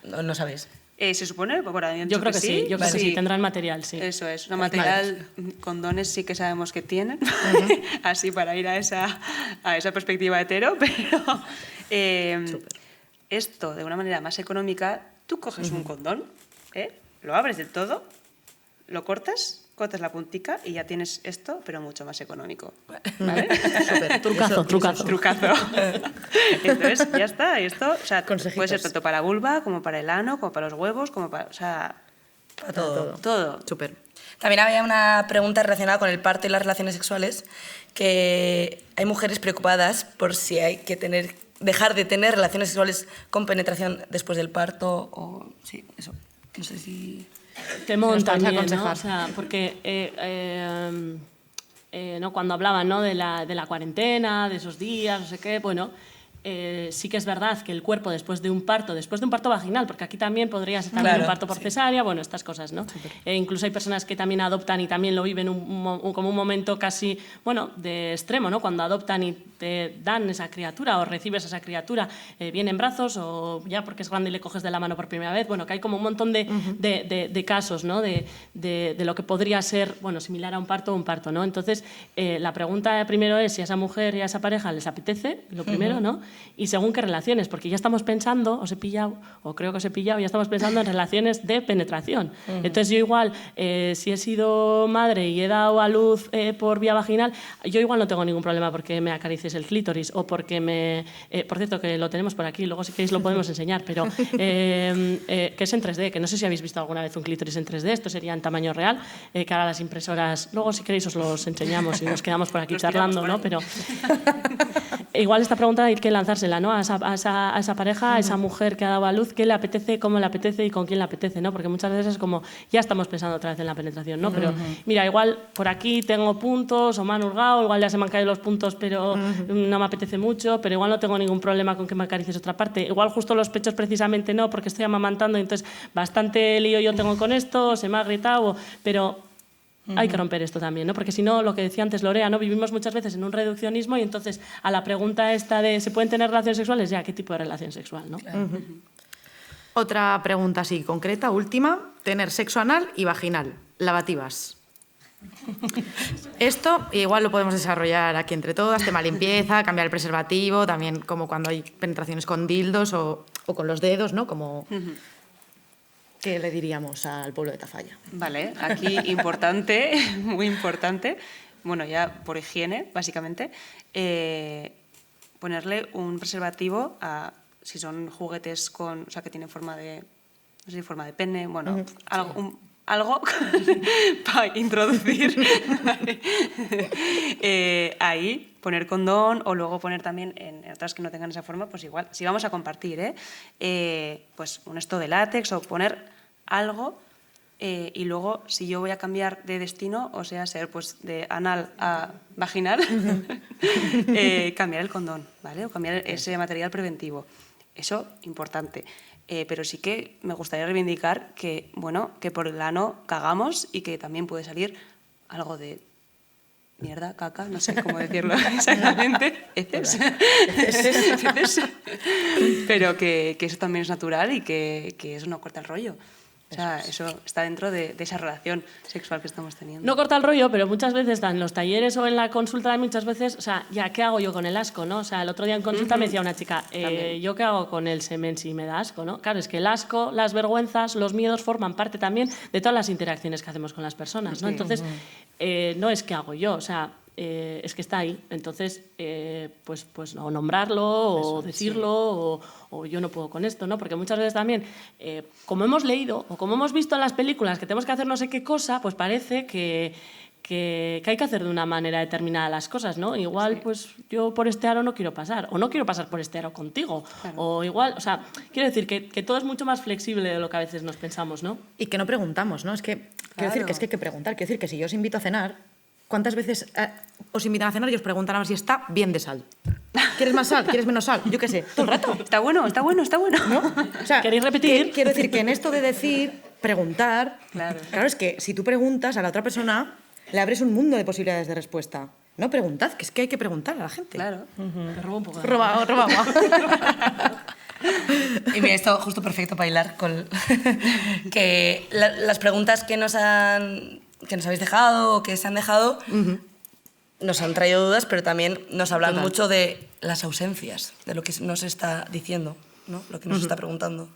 Speaker 2: dan... no sabes.
Speaker 3: Se supone, bueno, habían
Speaker 4: Yo
Speaker 3: dicho
Speaker 4: creo que sí, yo creo que sí, tendrán material, sí.
Speaker 3: Eso es, no material, condones sí que sabemos que tienen, así para ir a esa perspectiva hetero, pero esto de una manera más económica, tú coges un condón, lo abres del todo, lo cortas la puntica y ya tienes esto, pero mucho más económico. ¿Vale?
Speaker 1: Súper.
Speaker 4: Trucazo, trucazo.
Speaker 3: Trucazo. Entonces, ya está. Y esto, o sea,
Speaker 1: Consejitos.
Speaker 3: puede ser tanto para la vulva, como para el ano, como para los huevos, como para... O sea,
Speaker 2: Para todo.
Speaker 3: todo.
Speaker 1: Súper.
Speaker 2: También había una pregunta relacionada con el parto y las relaciones sexuales, que hay mujeres preocupadas por si hay que dejar de tener relaciones sexuales con penetración después del parto o... Sí, eso. No sé si...
Speaker 4: Temón
Speaker 1: nos podéis
Speaker 4: también, ¿no?
Speaker 1: aconsejar.
Speaker 4: O sea, porque ¿no? Cuando hablaban, ¿no? de la cuarentena, de esos días, no sé qué, bueno, sí que es verdad que el cuerpo después de un parto vaginal, porque aquí también podría ser también
Speaker 2: Claro,
Speaker 4: un parto por
Speaker 2: sí.
Speaker 4: cesárea, bueno, estas cosas, ¿no? Incluso hay personas que también adoptan y también lo viven como un momento casi, bueno, de extremo, ¿no? Cuando adoptan y te dan esa criatura o recibes esa criatura, bien en brazos o ya porque es grande y le coges de la mano por primera vez, bueno, que hay como un montón de casos, ¿no? De lo que podría ser, bueno, similar a un parto o un parto, ¿no? Entonces, la pregunta primero es si a esa mujer y a esa pareja les apetece, lo primero, ¿no? Y según qué relaciones, porque ya estamos pensando, os he pillado, o creo que os he pillado, ya estamos pensando en relaciones de penetración. Entonces yo igual, si he sido madre y he dado a luz por vía vaginal, yo igual no tengo ningún problema porque me acaricies el clítoris o porque me... por cierto, que lo tenemos por aquí, luego si queréis lo podemos enseñar, pero que es en 3D, que no sé si habéis visto alguna vez un clítoris en 3D, esto sería en tamaño real, que ahora las impresoras, luego si queréis os los enseñamos y nos quedamos por aquí
Speaker 3: Los tiramos
Speaker 4: charlando,
Speaker 3: por
Speaker 4: ¿no?
Speaker 3: ahí.
Speaker 4: Pero igual esta pregunta hay que lanzársela, ¿no? A esa pareja, a esa mujer que ha dado a luz, qué le apetece, cómo le apetece y con quién le apetece, ¿no? Porque muchas veces es como, ya estamos pensando otra vez en la penetración, ¿no? Pero mira, igual por aquí tengo puntos o me han hurgado, igual ya se me han caído los puntos, pero no me apetece mucho, pero igual no tengo ningún problema con que me acaricies otra parte. Igual justo los pechos precisamente no, porque estoy amamantando, entonces bastante lío yo tengo con esto, se me ha gritado, pero... Hay que romper esto también, ¿no? Porque si no, lo que decía antes Lorea, ¿no? Vivimos muchas veces en un reduccionismo y entonces a la pregunta esta de ¿se pueden tener relaciones sexuales? Ya, ¿qué tipo de relación sexual, no?
Speaker 1: Otra pregunta así concreta, última. Tener sexo anal y vaginal. Lavativas. Esto igual lo podemos desarrollar aquí entre todas, tema limpieza, cambiar el preservativo, también como cuando hay penetraciones con dildos o con los dedos, ¿no? Como... ¿Qué le diríamos al pueblo de Tafalla?
Speaker 3: Vale, aquí importante, muy importante, bueno, ya por higiene, básicamente, ponerle un preservativo a, si son juguetes con, o sea, que tienen forma de, no sé si forma de pene, bueno, algo para introducir ahí, poner condón o luego poner también en otras que no tengan esa forma, pues igual, si vamos a compartir, pues un esto de látex o poner algo y luego si yo voy a cambiar de destino, o sea, ser pues de anal a vaginal, cambiar el condón, ¿vale? O cambiar ese material preventivo. Eso, importante. Pero sí que me gustaría reivindicar que, bueno, que por el ano cagamos y que también puede salir algo de mierda, caca, no sé cómo decirlo exactamente, heces. Pero que eso también es natural y que eso no corta el rollo. O sea, eso está dentro de esa relación sexual que estamos teniendo.
Speaker 4: No corta el rollo, pero muchas veces en los talleres o en la consulta, muchas veces, o sea, ya, ¿qué hago yo con el asco, no? O sea, el otro día en consulta me decía una chica, ¿yo qué hago con el semen si me da asco, no? Claro, es que el asco, las vergüenzas, los miedos forman parte también de todas las interacciones que hacemos con las personas, ¿no? Entonces, no es qué hago yo, o sea, es que está ahí. Entonces, pues o nombrarlo o decirlo o yo no puedo con esto, ¿no? Porque muchas veces también, como hemos leído o como hemos visto en las películas que tenemos que hacer no sé qué cosa, pues parece que hay que hacer de una manera determinada las cosas, ¿no? Igual, pues yo por este aro no quiero pasar, o no quiero pasar por este aro contigo, o igual, o sea, quiero decir que todo es mucho más flexible de lo que a veces nos pensamos, ¿no?
Speaker 1: Y que no preguntamos, ¿no? Es que, quiero decir que es que hay que preguntar. Quiero decir que si yo os invito a cenar, ¿cuántas veces os invitan a cenar y os preguntan a ver si está bien de sal? ¿Quieres más sal? ¿Quieres menos sal? Yo qué sé, todo el rato.
Speaker 3: Está bueno, está bueno, está bueno.
Speaker 1: ¿No? O sea,
Speaker 4: ¿Queréis repetir?
Speaker 1: Quiero decir que en esto de decir, preguntar,
Speaker 3: Claro.
Speaker 1: es que si tú preguntas a la otra persona, le abres un mundo de posibilidades de respuesta. No preguntad, que es que hay que preguntar a la gente.
Speaker 3: Claro.
Speaker 4: Te robo un poco de...
Speaker 1: Roba.
Speaker 2: Y mira, esto justo perfecto para hilar con que las preguntas que nos habéis dejado o que se han dejado nos han traído dudas, pero también nos hablan mucho de las ausencias, de lo que nos está diciendo, ¿no? Lo que nos está preguntando.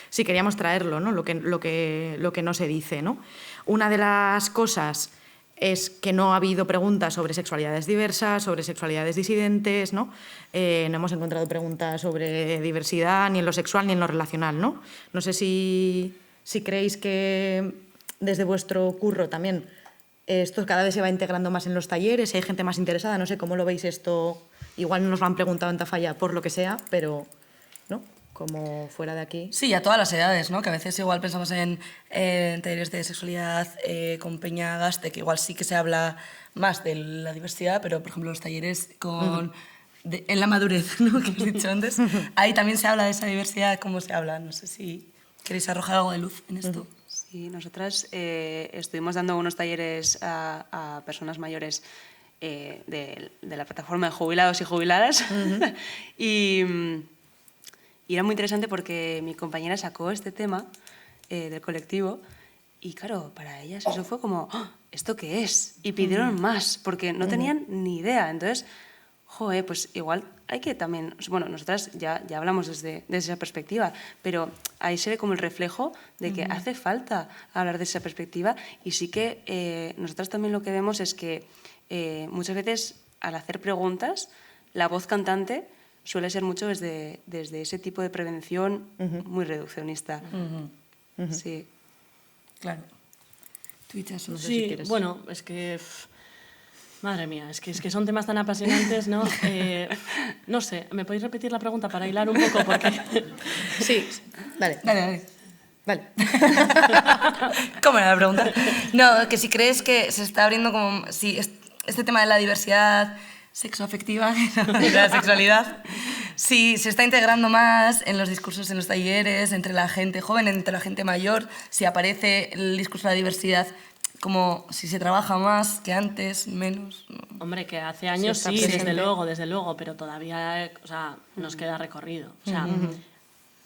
Speaker 1: Sí, queríamos traerlo, ¿no? Lo que no se dice, ¿no? Una de las cosas es que no ha habido preguntas sobre sexualidades diversas, sobre sexualidades disidentes, ¿no? No hemos encontrado preguntas sobre diversidad ni en lo sexual ni en lo relacional, ¿no? No sé si creéis que desde vuestro curro también esto cada vez se va integrando más en los talleres, si hay gente más interesada, no sé cómo lo veis esto. Igual no nos lo han preguntado en Tafalla por lo que sea, pero, ¿no? Como fuera de aquí.
Speaker 2: Sí, a todas las edades, ¿no? Que a veces igual pensamos en talleres de sexualidad con Peña Gaste, que igual sí que se habla más de la diversidad, pero por ejemplo los talleres en la madurez, ¿no? Que has dicho antes, ahí también se habla de esa diversidad, ¿cómo se habla? No sé si queréis arrojar algo de luz en esto.
Speaker 3: Sí, nosotras estuvimos dando unos talleres a personas mayores de la plataforma de jubilados y jubiladas y era muy interesante porque mi compañera sacó este tema del colectivo y claro, para ellas eso fue como, ¡oh! ¿Esto qué es? Y pidieron más porque no tenían ni idea. Entonces, joder, pues igual hay que también, bueno, nosotras ya hablamos desde esa perspectiva, pero ahí se ve como el reflejo de que hace falta hablar de esa perspectiva y sí que nosotras también lo que vemos es que muchas veces al hacer preguntas, la voz cantante suele ser mucho desde ese tipo de prevención muy reduccionista. Sí.
Speaker 2: Claro. Tú,
Speaker 1: No sé
Speaker 4: Sí,
Speaker 1: si quieres.
Speaker 4: bueno, es que... Madre mía, es que son temas tan apasionantes, ¿no? No sé, ¿me podéis repetir la pregunta para hilar un poco? Porque...
Speaker 1: Sí, vale.
Speaker 2: Dale.
Speaker 1: Vale.
Speaker 2: ¿Cómo era la pregunta? No, que si crees que se está abriendo como... Si este tema de la diversidad sexoafectiva, de la sexualidad, si se está integrando más en los discursos, en los talleres, entre la gente joven, entre la gente mayor, si aparece el discurso de la diversidad como si se trabaja más que antes, menos. ¿No?
Speaker 4: Hombre, que hace años
Speaker 1: está
Speaker 4: sí,
Speaker 1: presente.
Speaker 4: desde luego, pero todavía, o sea, nos queda recorrido. O sea,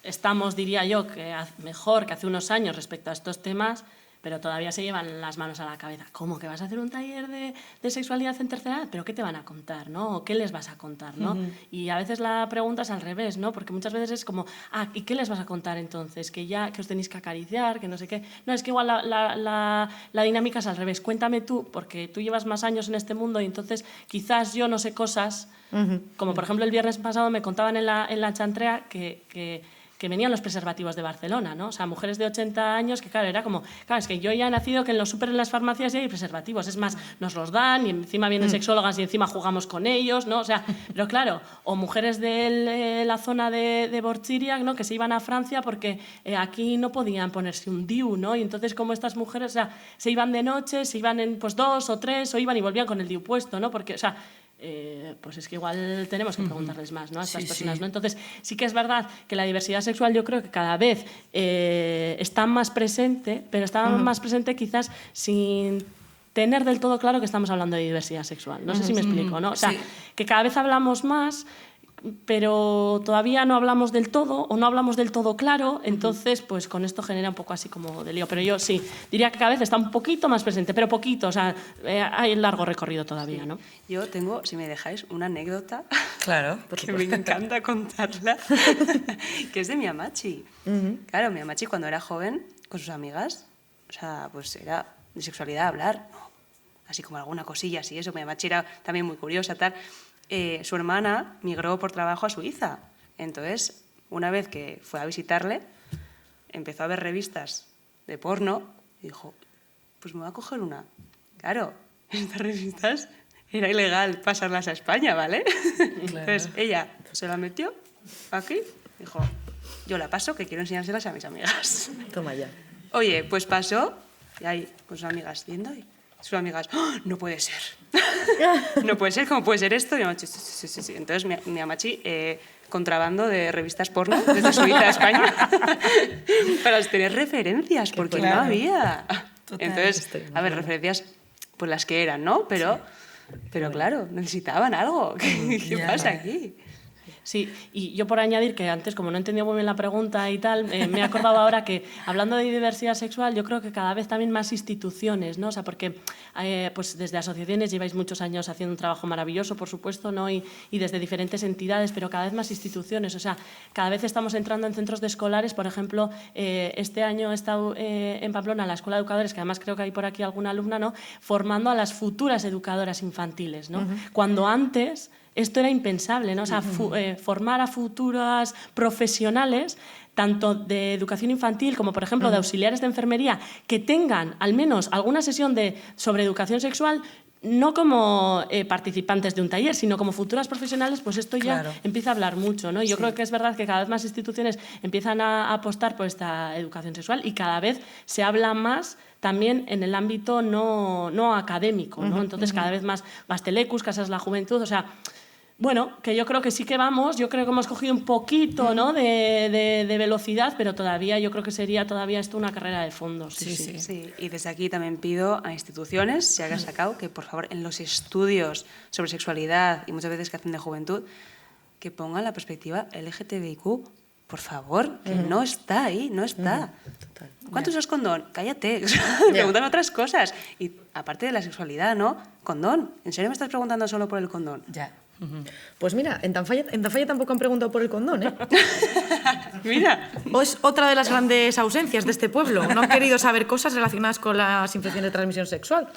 Speaker 4: estamos, diría yo, que mejor que hace unos años respecto a estos temas, pero todavía se llevan las manos a la cabeza. ¿Cómo que vas a hacer un taller de sexualidad en tercera edad? ¿Pero qué te van a contar, no? ¿O qué les vas a contar, no? Y a veces la pregunta es al revés, ¿no? Porque muchas veces es como, ¿y qué les vas a contar entonces? Que os tenéis que acariciar, que no sé qué. No, es que igual la dinámica es al revés. Cuéntame tú, porque tú llevas más años en este mundo y entonces quizás yo no sé cosas, como por ejemplo el viernes pasado me contaban en la chantrea que venían los preservativos de Barcelona, ¿no? O sea, mujeres de 80 años que, claro, era como, claro, es que yo ya he nacido que en los súper, en las farmacias ya hay preservativos. Es más, nos los dan y encima vienen sexólogas y encima jugamos con ellos, ¿no? O sea, pero claro, o mujeres de la zona de Borchiriac, ¿no? Que se iban a Francia porque aquí no podían ponerse un DIU, ¿no? Y entonces, como estas mujeres, o sea, se iban de noche, se iban en pues 2 o 3, o iban y volvían con el DIU puesto, ¿no? Porque, o sea, pues es que igual tenemos que preguntarles más, ¿no? A estas personas, ¿no? Entonces, sí que es verdad que la diversidad sexual yo creo que cada vez está más presente, pero está más presente quizás sin tener del todo claro que estamos hablando de diversidad sexual. No sé si me explico, ¿no? O sea, que cada vez hablamos más, pero todavía no hablamos del todo o no hablamos del todo claro, entonces pues con esto genera un poco así como de lío. Pero yo sí, diría que cada vez está un poquito más presente, pero poquito, o sea, hay largo recorrido todavía, ¿no?
Speaker 3: Yo tengo, si me dejáis, una anécdota
Speaker 2: Claro.
Speaker 3: que me encanta contarla, que es de mi amachi. Claro, mi amachi cuando era joven, con sus amigas, o sea, pues era de sexualidad hablar, ¿no? Así como alguna cosilla, así eso. Mi amachi era también muy curiosa, tal. Su hermana migró por trabajo a Suiza. Entonces, una vez que fue a visitarle, empezó a ver revistas de porno y dijo, pues me voy a coger una. Claro, estas revistas era ilegal pasarlas a España, ¿vale? Entonces, ella se la metió aquí, dijo, yo la paso, que quiero enseñárselas a mis amigas.
Speaker 1: Toma ya.
Speaker 3: Oye, pues pasó, y ahí con sus amigas viendo, y sus amigas, ¡oh, no puede ser! No puede ser, ¿cómo puede ser esto? Y mi amachi, sí. Entonces, mi amachi, contrabando de revistas porno desde Suiza a España para tener referencias, porque no había.
Speaker 2: Total.
Speaker 3: Entonces, a ver, referencias, pues las que eran, ¿no? Pero claro, necesitaban algo. ¿Qué pasa aquí?
Speaker 4: Sí, y yo por añadir que antes, como no entendía muy bien la pregunta y tal, me he acordado ahora que hablando de diversidad sexual, yo creo que cada vez también más instituciones, ¿no? O sea, porque pues desde asociaciones lleváis muchos años haciendo un trabajo maravilloso, por supuesto, ¿no? Y desde diferentes entidades, pero cada vez más instituciones. O sea, cada vez estamos entrando en centros de escolares. Por ejemplo, este año he estado en Pamplona, en la Escuela de Educadores, que además creo que hay por aquí alguna alumna, ¿no? Formando a las futuras educadoras infantiles, ¿no? Cuando antes esto era impensable, ¿no? O sea, formar a futuras profesionales, tanto de educación infantil como, por ejemplo, de auxiliares de enfermería, que tengan al menos alguna sesión sobre educación sexual, no como participantes de un taller, sino como futuras profesionales, pues esto ya empieza a hablar mucho, ¿no? Y yo creo que es verdad que cada vez más instituciones empiezan a apostar por esta educación sexual y cada vez se habla más también en el ámbito no académico, ¿no? Entonces, cada vez más Bastelecus, Casas de la Juventud, o sea, bueno, que yo creo que sí que vamos, yo creo que hemos cogido un poquito, ¿no? de velocidad, pero todavía yo creo que sería todavía esto una carrera de fondo.
Speaker 3: Sí, y desde aquí también pido a instituciones, si hagas sacado, que por favor en los estudios sobre sexualidad y muchas veces que hacen de juventud, que pongan la perspectiva LGTBIQ, por favor, que no está ahí, no está.
Speaker 1: Total.
Speaker 3: ¿Cuánto usas condón? Cállate, pregúntame otras cosas. Y aparte de la sexualidad, ¿no? Condón. ¿En serio me estás preguntando solo por el condón?
Speaker 2: Ya.
Speaker 1: Pues mira, en Tafalla tampoco han preguntado por el condón, ¿eh?
Speaker 3: Mira.
Speaker 1: Es otra de las grandes ausencias de este pueblo. No han querido saber cosas relacionadas con las infecciones de transmisión sexual.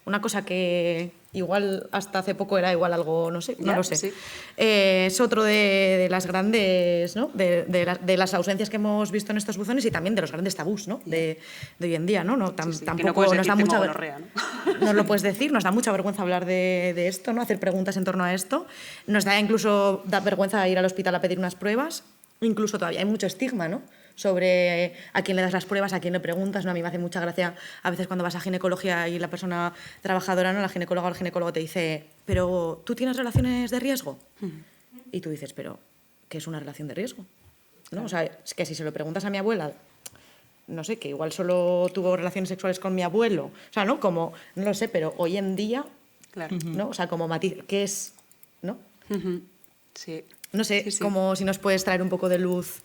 Speaker 1: Una cosa que igual hasta hace poco era igual algo, no sé, no lo sé.
Speaker 3: Sí.
Speaker 1: Es otro de las grandes, ¿no? de las ausencias que hemos visto en estos buzones y también de los grandes tabús, ¿no? de hoy en día, ¿no? Tampoco
Speaker 3: que no puedes
Speaker 1: nos da
Speaker 3: decir
Speaker 1: mucha
Speaker 3: tengo gonorrea, ¿no?
Speaker 1: Nos lo puedes decir, nos da mucha vergüenza hablar de esto, ¿no? Hacer preguntas en torno a esto. Nos da incluso vergüenza ir al hospital a pedir unas pruebas. Incluso todavía hay mucho estigma, ¿no? Sobre a quién le das las pruebas, a quién le preguntas, ¿no? A mí me hace mucha gracia a veces cuando vas a ginecología y la persona trabajadora, ¿no? La ginecóloga o el ginecólogo te dice, ¿pero tú tienes relaciones de riesgo? Y tú dices, ¿pero qué es una relación de riesgo? ¿No? O sea, es que si se lo preguntas a mi abuela, no sé, que igual solo tuvo relaciones sexuales con mi abuelo, o sea, ¿no? Como, no lo sé, pero hoy en día,
Speaker 3: Claro.
Speaker 1: ¿no? O sea, como matiz, ¿qué es? ¿No?
Speaker 3: Sí.
Speaker 1: No sé,
Speaker 3: Sí.
Speaker 1: como si nos puedes traer un poco de luz,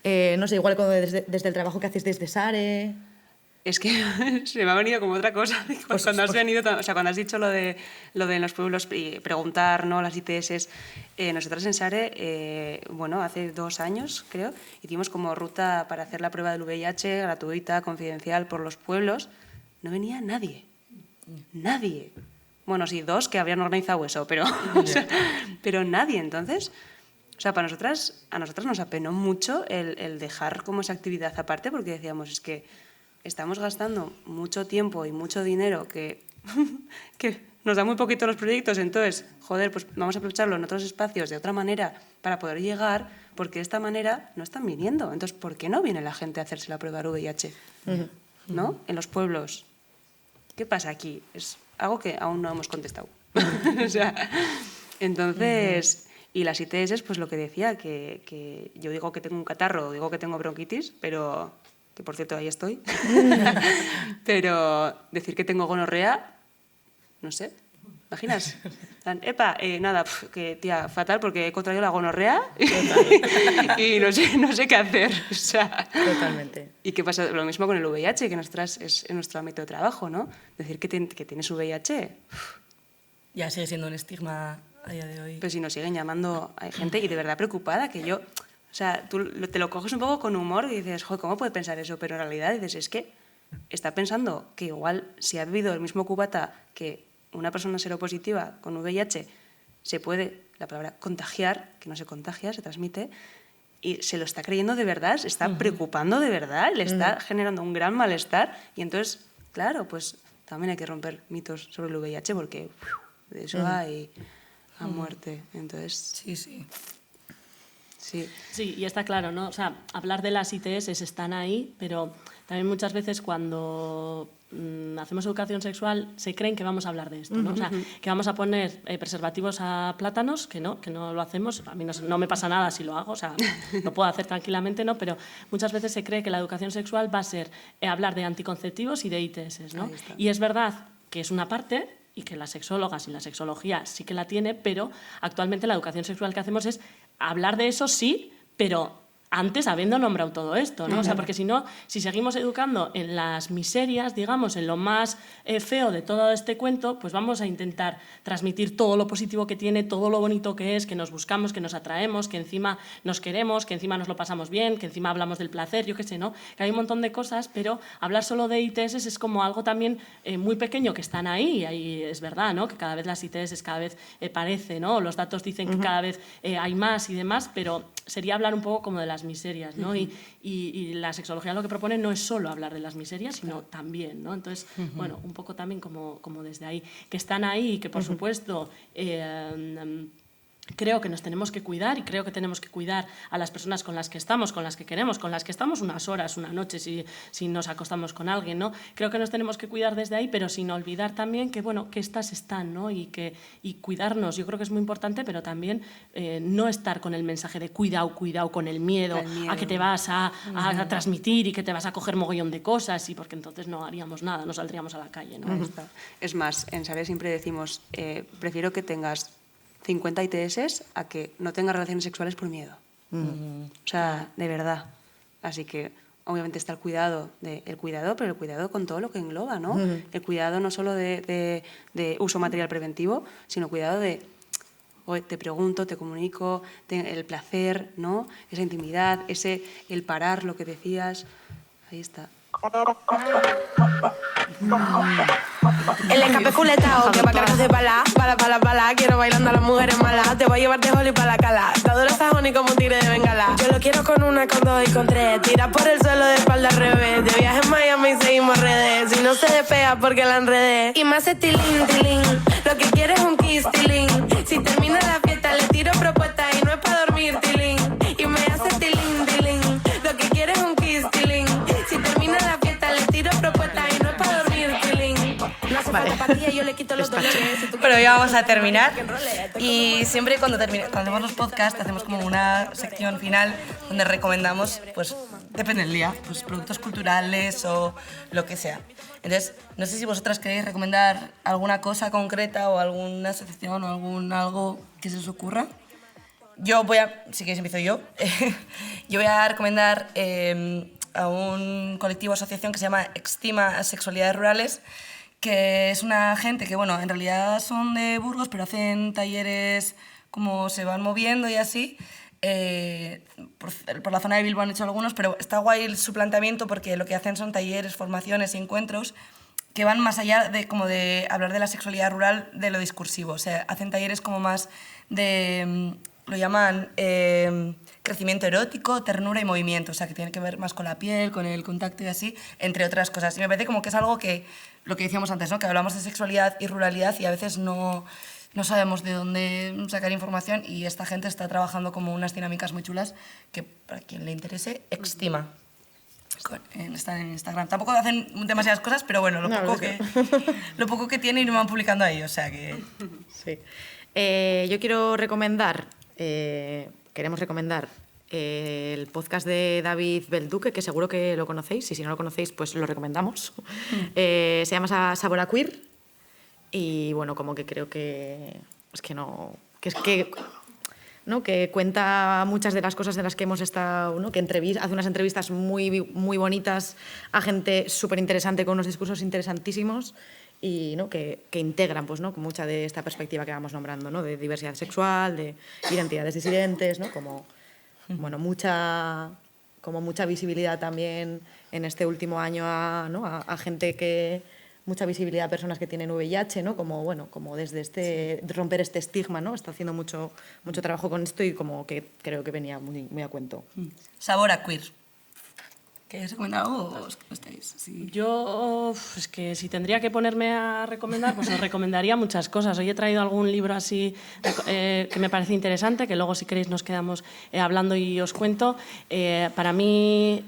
Speaker 1: no sé, igual como desde el trabajo que haces desde SARE.
Speaker 3: Es que se me ha venido como otra cosa. Cuando has dicho lo de en los pueblos y preguntar, ¿no? Las ITS, nosotras en SARE, bueno, hace 2 años, creo, hicimos como ruta para hacer la prueba del VIH, gratuita, confidencial, por los pueblos. No venía nadie. Nadie. Bueno, sí, 2 que habían organizado eso, pero, o sea, pero nadie. Entonces, o sea, a nosotras nos apenó mucho el dejar como esa actividad aparte, porque decíamos, es que estamos gastando mucho tiempo y mucho dinero que nos da muy poquito los proyectos, entonces, joder, pues vamos a aprovecharlo en otros espacios de otra manera para poder llegar, porque de esta manera no están viniendo. Entonces, ¿por qué no viene la gente a hacerse la prueba del VIH? ¿No? En los pueblos. ¿Qué pasa aquí? Es algo que aún no hemos contestado. O sea, entonces... Y las ITS, pues lo que decía, que yo digo que tengo un catarro, digo que tengo bronquitis, pero... que por cierto ahí estoy. Pero decir que tengo gonorrea, no sé. ¿Imaginas? Epa, nada, que tía, fatal porque he contraído la gonorrea y no sé qué hacer. O sea,
Speaker 1: Totalmente.
Speaker 3: ¿y qué pasa? Lo mismo con el VIH, que es en nuestro ámbito de trabajo, ¿no? Decir que tienes VIH,
Speaker 2: Ya sigue siendo un estigma a día de hoy.
Speaker 3: pues si nos siguen llamando, hay gente y de verdad preocupada que yo... O sea, tú te lo coges un poco con humor y dices, joder, ¿cómo puede pensar eso? Pero en realidad dices, es que está pensando que igual si ha bebido el mismo cubata que una persona seropositiva con VIH se puede, la palabra contagiar, que no se contagia, se transmite, y se lo está creyendo de verdad, se está preocupando de verdad, le está generando un gran malestar, y entonces, claro, pues también hay que romper mitos sobre el VIH porque de eso hay a muerte. Entonces,
Speaker 2: Sí, sí.
Speaker 3: sí.
Speaker 4: Sí, y está claro, ¿no? O sea, hablar de las ITS están ahí, pero también muchas veces cuando hacemos educación sexual se creen que vamos a hablar de esto, ¿no? O sea, que vamos a poner preservativos a plátanos, que no lo hacemos. A mí no me pasa nada si lo hago, o sea, lo puedo hacer tranquilamente, ¿no? Pero muchas veces se cree que la educación sexual va a ser hablar de anticonceptivos y de ITS, ¿no? Y es verdad que es una parte y que las sexólogas y la sexología sí que la tiene, pero actualmente la educación sexual que hacemos es hablar de eso, sí, pero antes habiendo nombrado todo esto, ¿no? O sea, porque si no, si seguimos educando en las miserias, digamos, en lo más feo de todo este cuento, pues vamos a intentar transmitir todo lo positivo que tiene, todo lo bonito que es, que nos buscamos, que nos atraemos, que encima nos queremos, que encima nos lo pasamos bien, que encima hablamos del placer, yo qué sé, ¿no? Que hay un montón de cosas, pero hablar solo de ITS es como algo también muy pequeño, que están ahí, y ahí es verdad, ¿no? Que cada vez las ITS cada vez parece, ¿no? Los datos dicen que cada vez hay más y demás, pero sería hablar un poco como de las miserias, ¿no? Y la sexología lo que propone no es solo hablar de las miserias, sino también, ¿no? Entonces, bueno, un poco también como desde ahí, que están ahí y que, por supuesto, creo que nos tenemos que cuidar y creo que tenemos que cuidar a las personas con las que estamos, con las que queremos, con las que estamos unas horas, una noche, si nos acostamos con alguien, ¿no? Creo que nos tenemos que cuidar desde ahí, pero sin olvidar también que, bueno, que estas están, ¿no? Y cuidarnos, yo creo que es muy importante, pero también no estar con el mensaje de cuidado con el miedo, a que te vas a transmitir y que te vas a coger mogollón de cosas, y porque entonces no haríamos nada, no saldríamos a la calle, ¿no?
Speaker 3: Es más, en Sare siempre decimos, prefiero que tengas 50 ITS a que no tengas relaciones sexuales por miedo. O sea, de verdad. Así que obviamente está el cuidado, pero el cuidado con todo lo que engloba, ¿no? El cuidado no solo de uso material preventivo, sino cuidado de, oye, te pregunto, te comunico, el placer, ¿no? Esa intimidad, el parar, lo que decías. Ahí está.
Speaker 6: El escape fuletao, que pa' cargas de bala, bala, quiero bailando a las mujeres malas. Te voy a llevar de Holly pa' la cala, todo lo sajón y como un tigre de bengala. Yo lo quiero con una, con dos y con tres, tira por el suelo de espalda al revés. De viaje en Miami seguimos redes, si no se despega porque la enredé. Y me hace tilín, tilín, lo que quiere es un kiss, tilín. Si termina la fiesta le tiro propuesta y no es pa' dormir, tilín. Y me hace tilín, tilín, lo que quiere es un kiss, tilín. Si termina la fiesta le tiro propuesta y no es pa' dormir, tilín.
Speaker 1: Vale.
Speaker 6: Yo le quito los dolores.
Speaker 2: Pero ya vamos a terminar. Y siempre cuando hacemos los podcasts hacemos como una sección final donde recomendamos, pues depende del día, pues productos culturales o lo que sea. Entonces, no sé si vosotras queréis recomendar alguna cosa concreta o alguna asociación o algo que se os ocurra. Si queréis empiezo yo. Yo voy a recomendar a un colectivo o asociación que se llama Extima Sexualidades Rurales, que es una gente que, bueno, en realidad son de Burgos, pero hacen talleres como se van moviendo y así. Por la zona de Bilbao han hecho algunos, pero está guay su planteamiento porque lo que hacen son talleres, formaciones y encuentros que van más allá de hablar de la sexualidad rural de lo discursivo. O sea, hacen talleres como más de, lo llaman crecimiento erótico, ternura y movimiento, o sea, que tiene que ver más con la piel, con el contacto y así, entre otras cosas. Y me parece como que es algo que, lo que decíamos antes, ¿no? Que hablamos de sexualidad y ruralidad y a veces no sabemos de dónde sacar información, y esta gente está trabajando como unas dinámicas muy chulas que, para quien le interese, Extima. Están en Instagram. Tampoco hacen demasiadas cosas, pero bueno, lo poco que tienen y lo van publicando ahí, o sea que...
Speaker 1: Sí. Yo quiero queremos recomendar el podcast de David Belduque, que seguro que lo conocéis, y si no lo conocéis, pues lo recomendamos. Se llama Sabor a Queer, y bueno, como que creo que ¿no? que cuenta muchas de las cosas de las que hemos estado, ¿no? que hace unas entrevistas muy, muy bonitas a gente súper interesante con unos discursos interesantísimos y ¿no? que integran pues, ¿no? con mucha de esta perspectiva que vamos nombrando, ¿no? de diversidad sexual, de identidades disidentes, ¿no? como mucha visibilidad también en este último año a gente que... mucha visibilidad a personas que tienen VIH, ¿no? Como desde romper este estigma, ¿no? Está haciendo mucho trabajo con esto y como que creo que venía muy, muy a cuento.
Speaker 2: Sabor a queer. ¿Qué has recomendado o estáis? Sí.
Speaker 4: Yo, es que si tendría que ponerme a recomendar, pues os recomendaría muchas cosas. Hoy he traído algún libro así que me parece interesante, que luego si queréis nos quedamos hablando y os cuento. Para mí,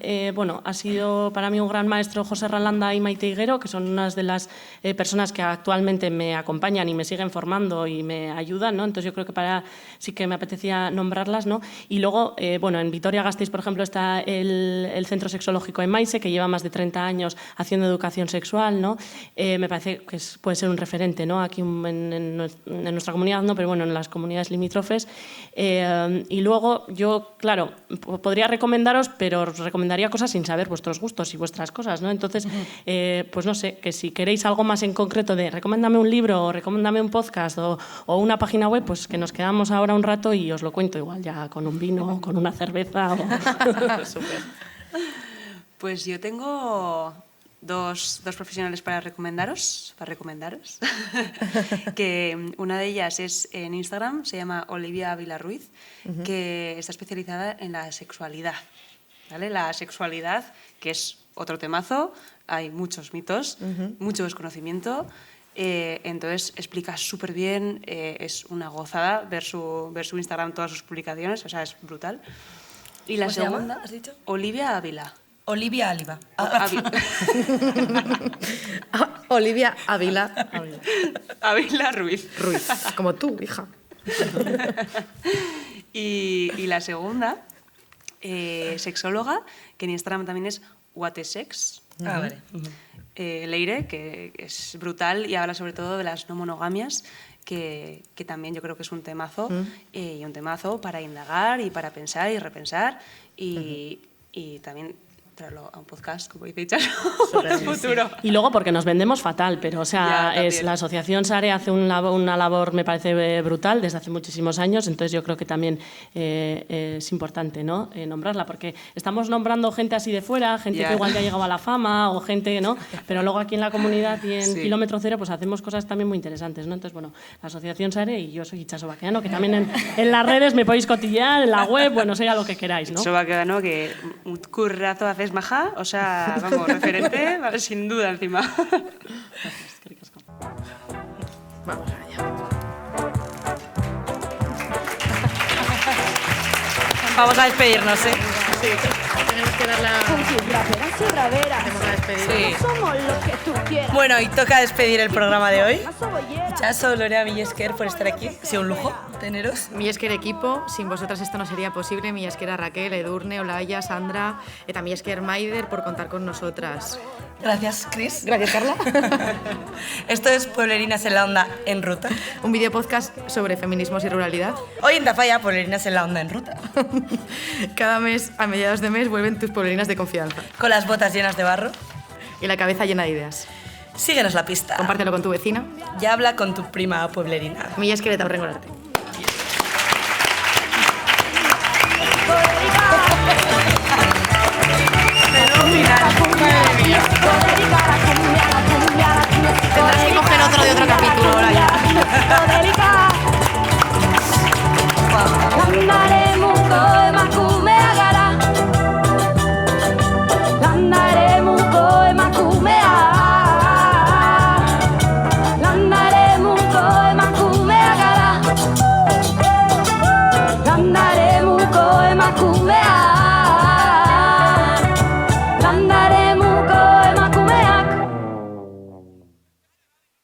Speaker 4: ha sido para mí un gran maestro José Ralanda y Maite Higuero, que son unas de las personas que actualmente me acompañan y me siguen formando y me ayudan, ¿no? Entonces yo creo que sí que me apetecía nombrarlas, ¿no? Y luego, en Vitoria-Gasteiz, por ejemplo, está el Centro Sexológico en Maise, que lleva más de 30 años haciendo educación sexual, ¿no? Me parece que puede ser un referente, ¿no? Aquí en nuestra comunidad, ¿no? Pero bueno, en las comunidades limítrofes. Y luego yo, claro, podría recomendaros, pero os recomendaría cosas sin saber vuestros gustos y vuestras cosas, ¿no? Entonces, pues no sé, que si queréis algo más en concreto de recomiéndame un libro o recomiéndame un podcast o una página web, pues que nos quedamos ahora un rato y os lo cuento igual ya con un vino, con una cerveza.
Speaker 1: Súper.
Speaker 3: Pues yo tengo dos profesionales para recomendaros, que una de ellas es en Instagram, se llama Olivia Ávila Ruiz, que está especializada en la sexualidad, ¿vale? La sexualidad, que es otro temazo, hay muchos mitos, mucho desconocimiento, entonces explica súper bien, es una gozada ver su Instagram, todas sus publicaciones, o sea, es brutal. Y la
Speaker 2: ¿Cómo se llama,
Speaker 3: segunda,
Speaker 2: has dicho?
Speaker 3: Olivia Ávila.
Speaker 2: Olivia Aliva.
Speaker 1: Olivia Ávila
Speaker 3: Ávila Ruiz.
Speaker 1: Ruiz, como tú, hija.
Speaker 3: Y la segunda, sexóloga, que en Instagram también es Whatesex.
Speaker 2: Vale.
Speaker 3: Leire, que es brutal y habla sobre todo de las no monogamias, que también yo creo que es un temazo, y un temazo para indagar y para pensar y repensar y también traerlo a un podcast, como dice Chaso, en el futuro.
Speaker 4: Y luego porque nos vendemos fatal, pero o sea, la Asociación SARE hace una labor, me parece brutal, desde hace muchísimos años, entonces yo creo que también es importante, ¿no? Nombrarla, porque estamos nombrando gente así de fuera, gente que igual ya ha llegado a la fama o gente, ¿no? Pero luego aquí en la comunidad y en Kilómetro Cero pues hacemos cosas también muy interesantes, ¿no? Entonces, bueno, la Asociación SARE y yo soy Chaso Baqueano, que también en las redes me podéis cotillear, en la web, bueno, sea lo que queráis, ¿no?
Speaker 3: Chaso Baqueano, que un currazo haces maja, o sea, vamos, referente, sin duda encima.
Speaker 1: Vamos allá.
Speaker 2: Vamos a despedirnos, ¿eh?
Speaker 1: Sí, tenemos que dar la... Tenemos la despedida.
Speaker 2: Sí.
Speaker 5: Somos los que tú quieras.
Speaker 2: Bueno, y toca despedir el programa de hoy.
Speaker 5: Más obollera.
Speaker 2: Chaso, Lorea, Millesker, por estar aquí. Ha sido un lujo teneros.
Speaker 1: Mi esker equipo, sin vosotras esto no sería posible. Mi esker a Raquel, Edurne, Olaya, Sandra, eta mi esker Maider por contar con nosotras.
Speaker 2: Gracias, Cris.
Speaker 1: Gracias, Carla.
Speaker 2: Esto es Pueblerinas en la Onda en Ruta.
Speaker 1: Un video podcast sobre feminismos y ruralidad.
Speaker 2: Hoy en Tafalla, Pueblerinas en la Onda en Ruta.
Speaker 1: Cada mes, a mediados de mes, vuelven tus pueblerinas de confianza
Speaker 2: Con las botas llenas de barro.
Speaker 1: y la cabeza llena de ideas.
Speaker 2: Síguenos la pista.
Speaker 1: Compártelo con tu vecina.
Speaker 2: Y habla con tu prima pueblerina.
Speaker 1: Mi esker eta horrengorarte.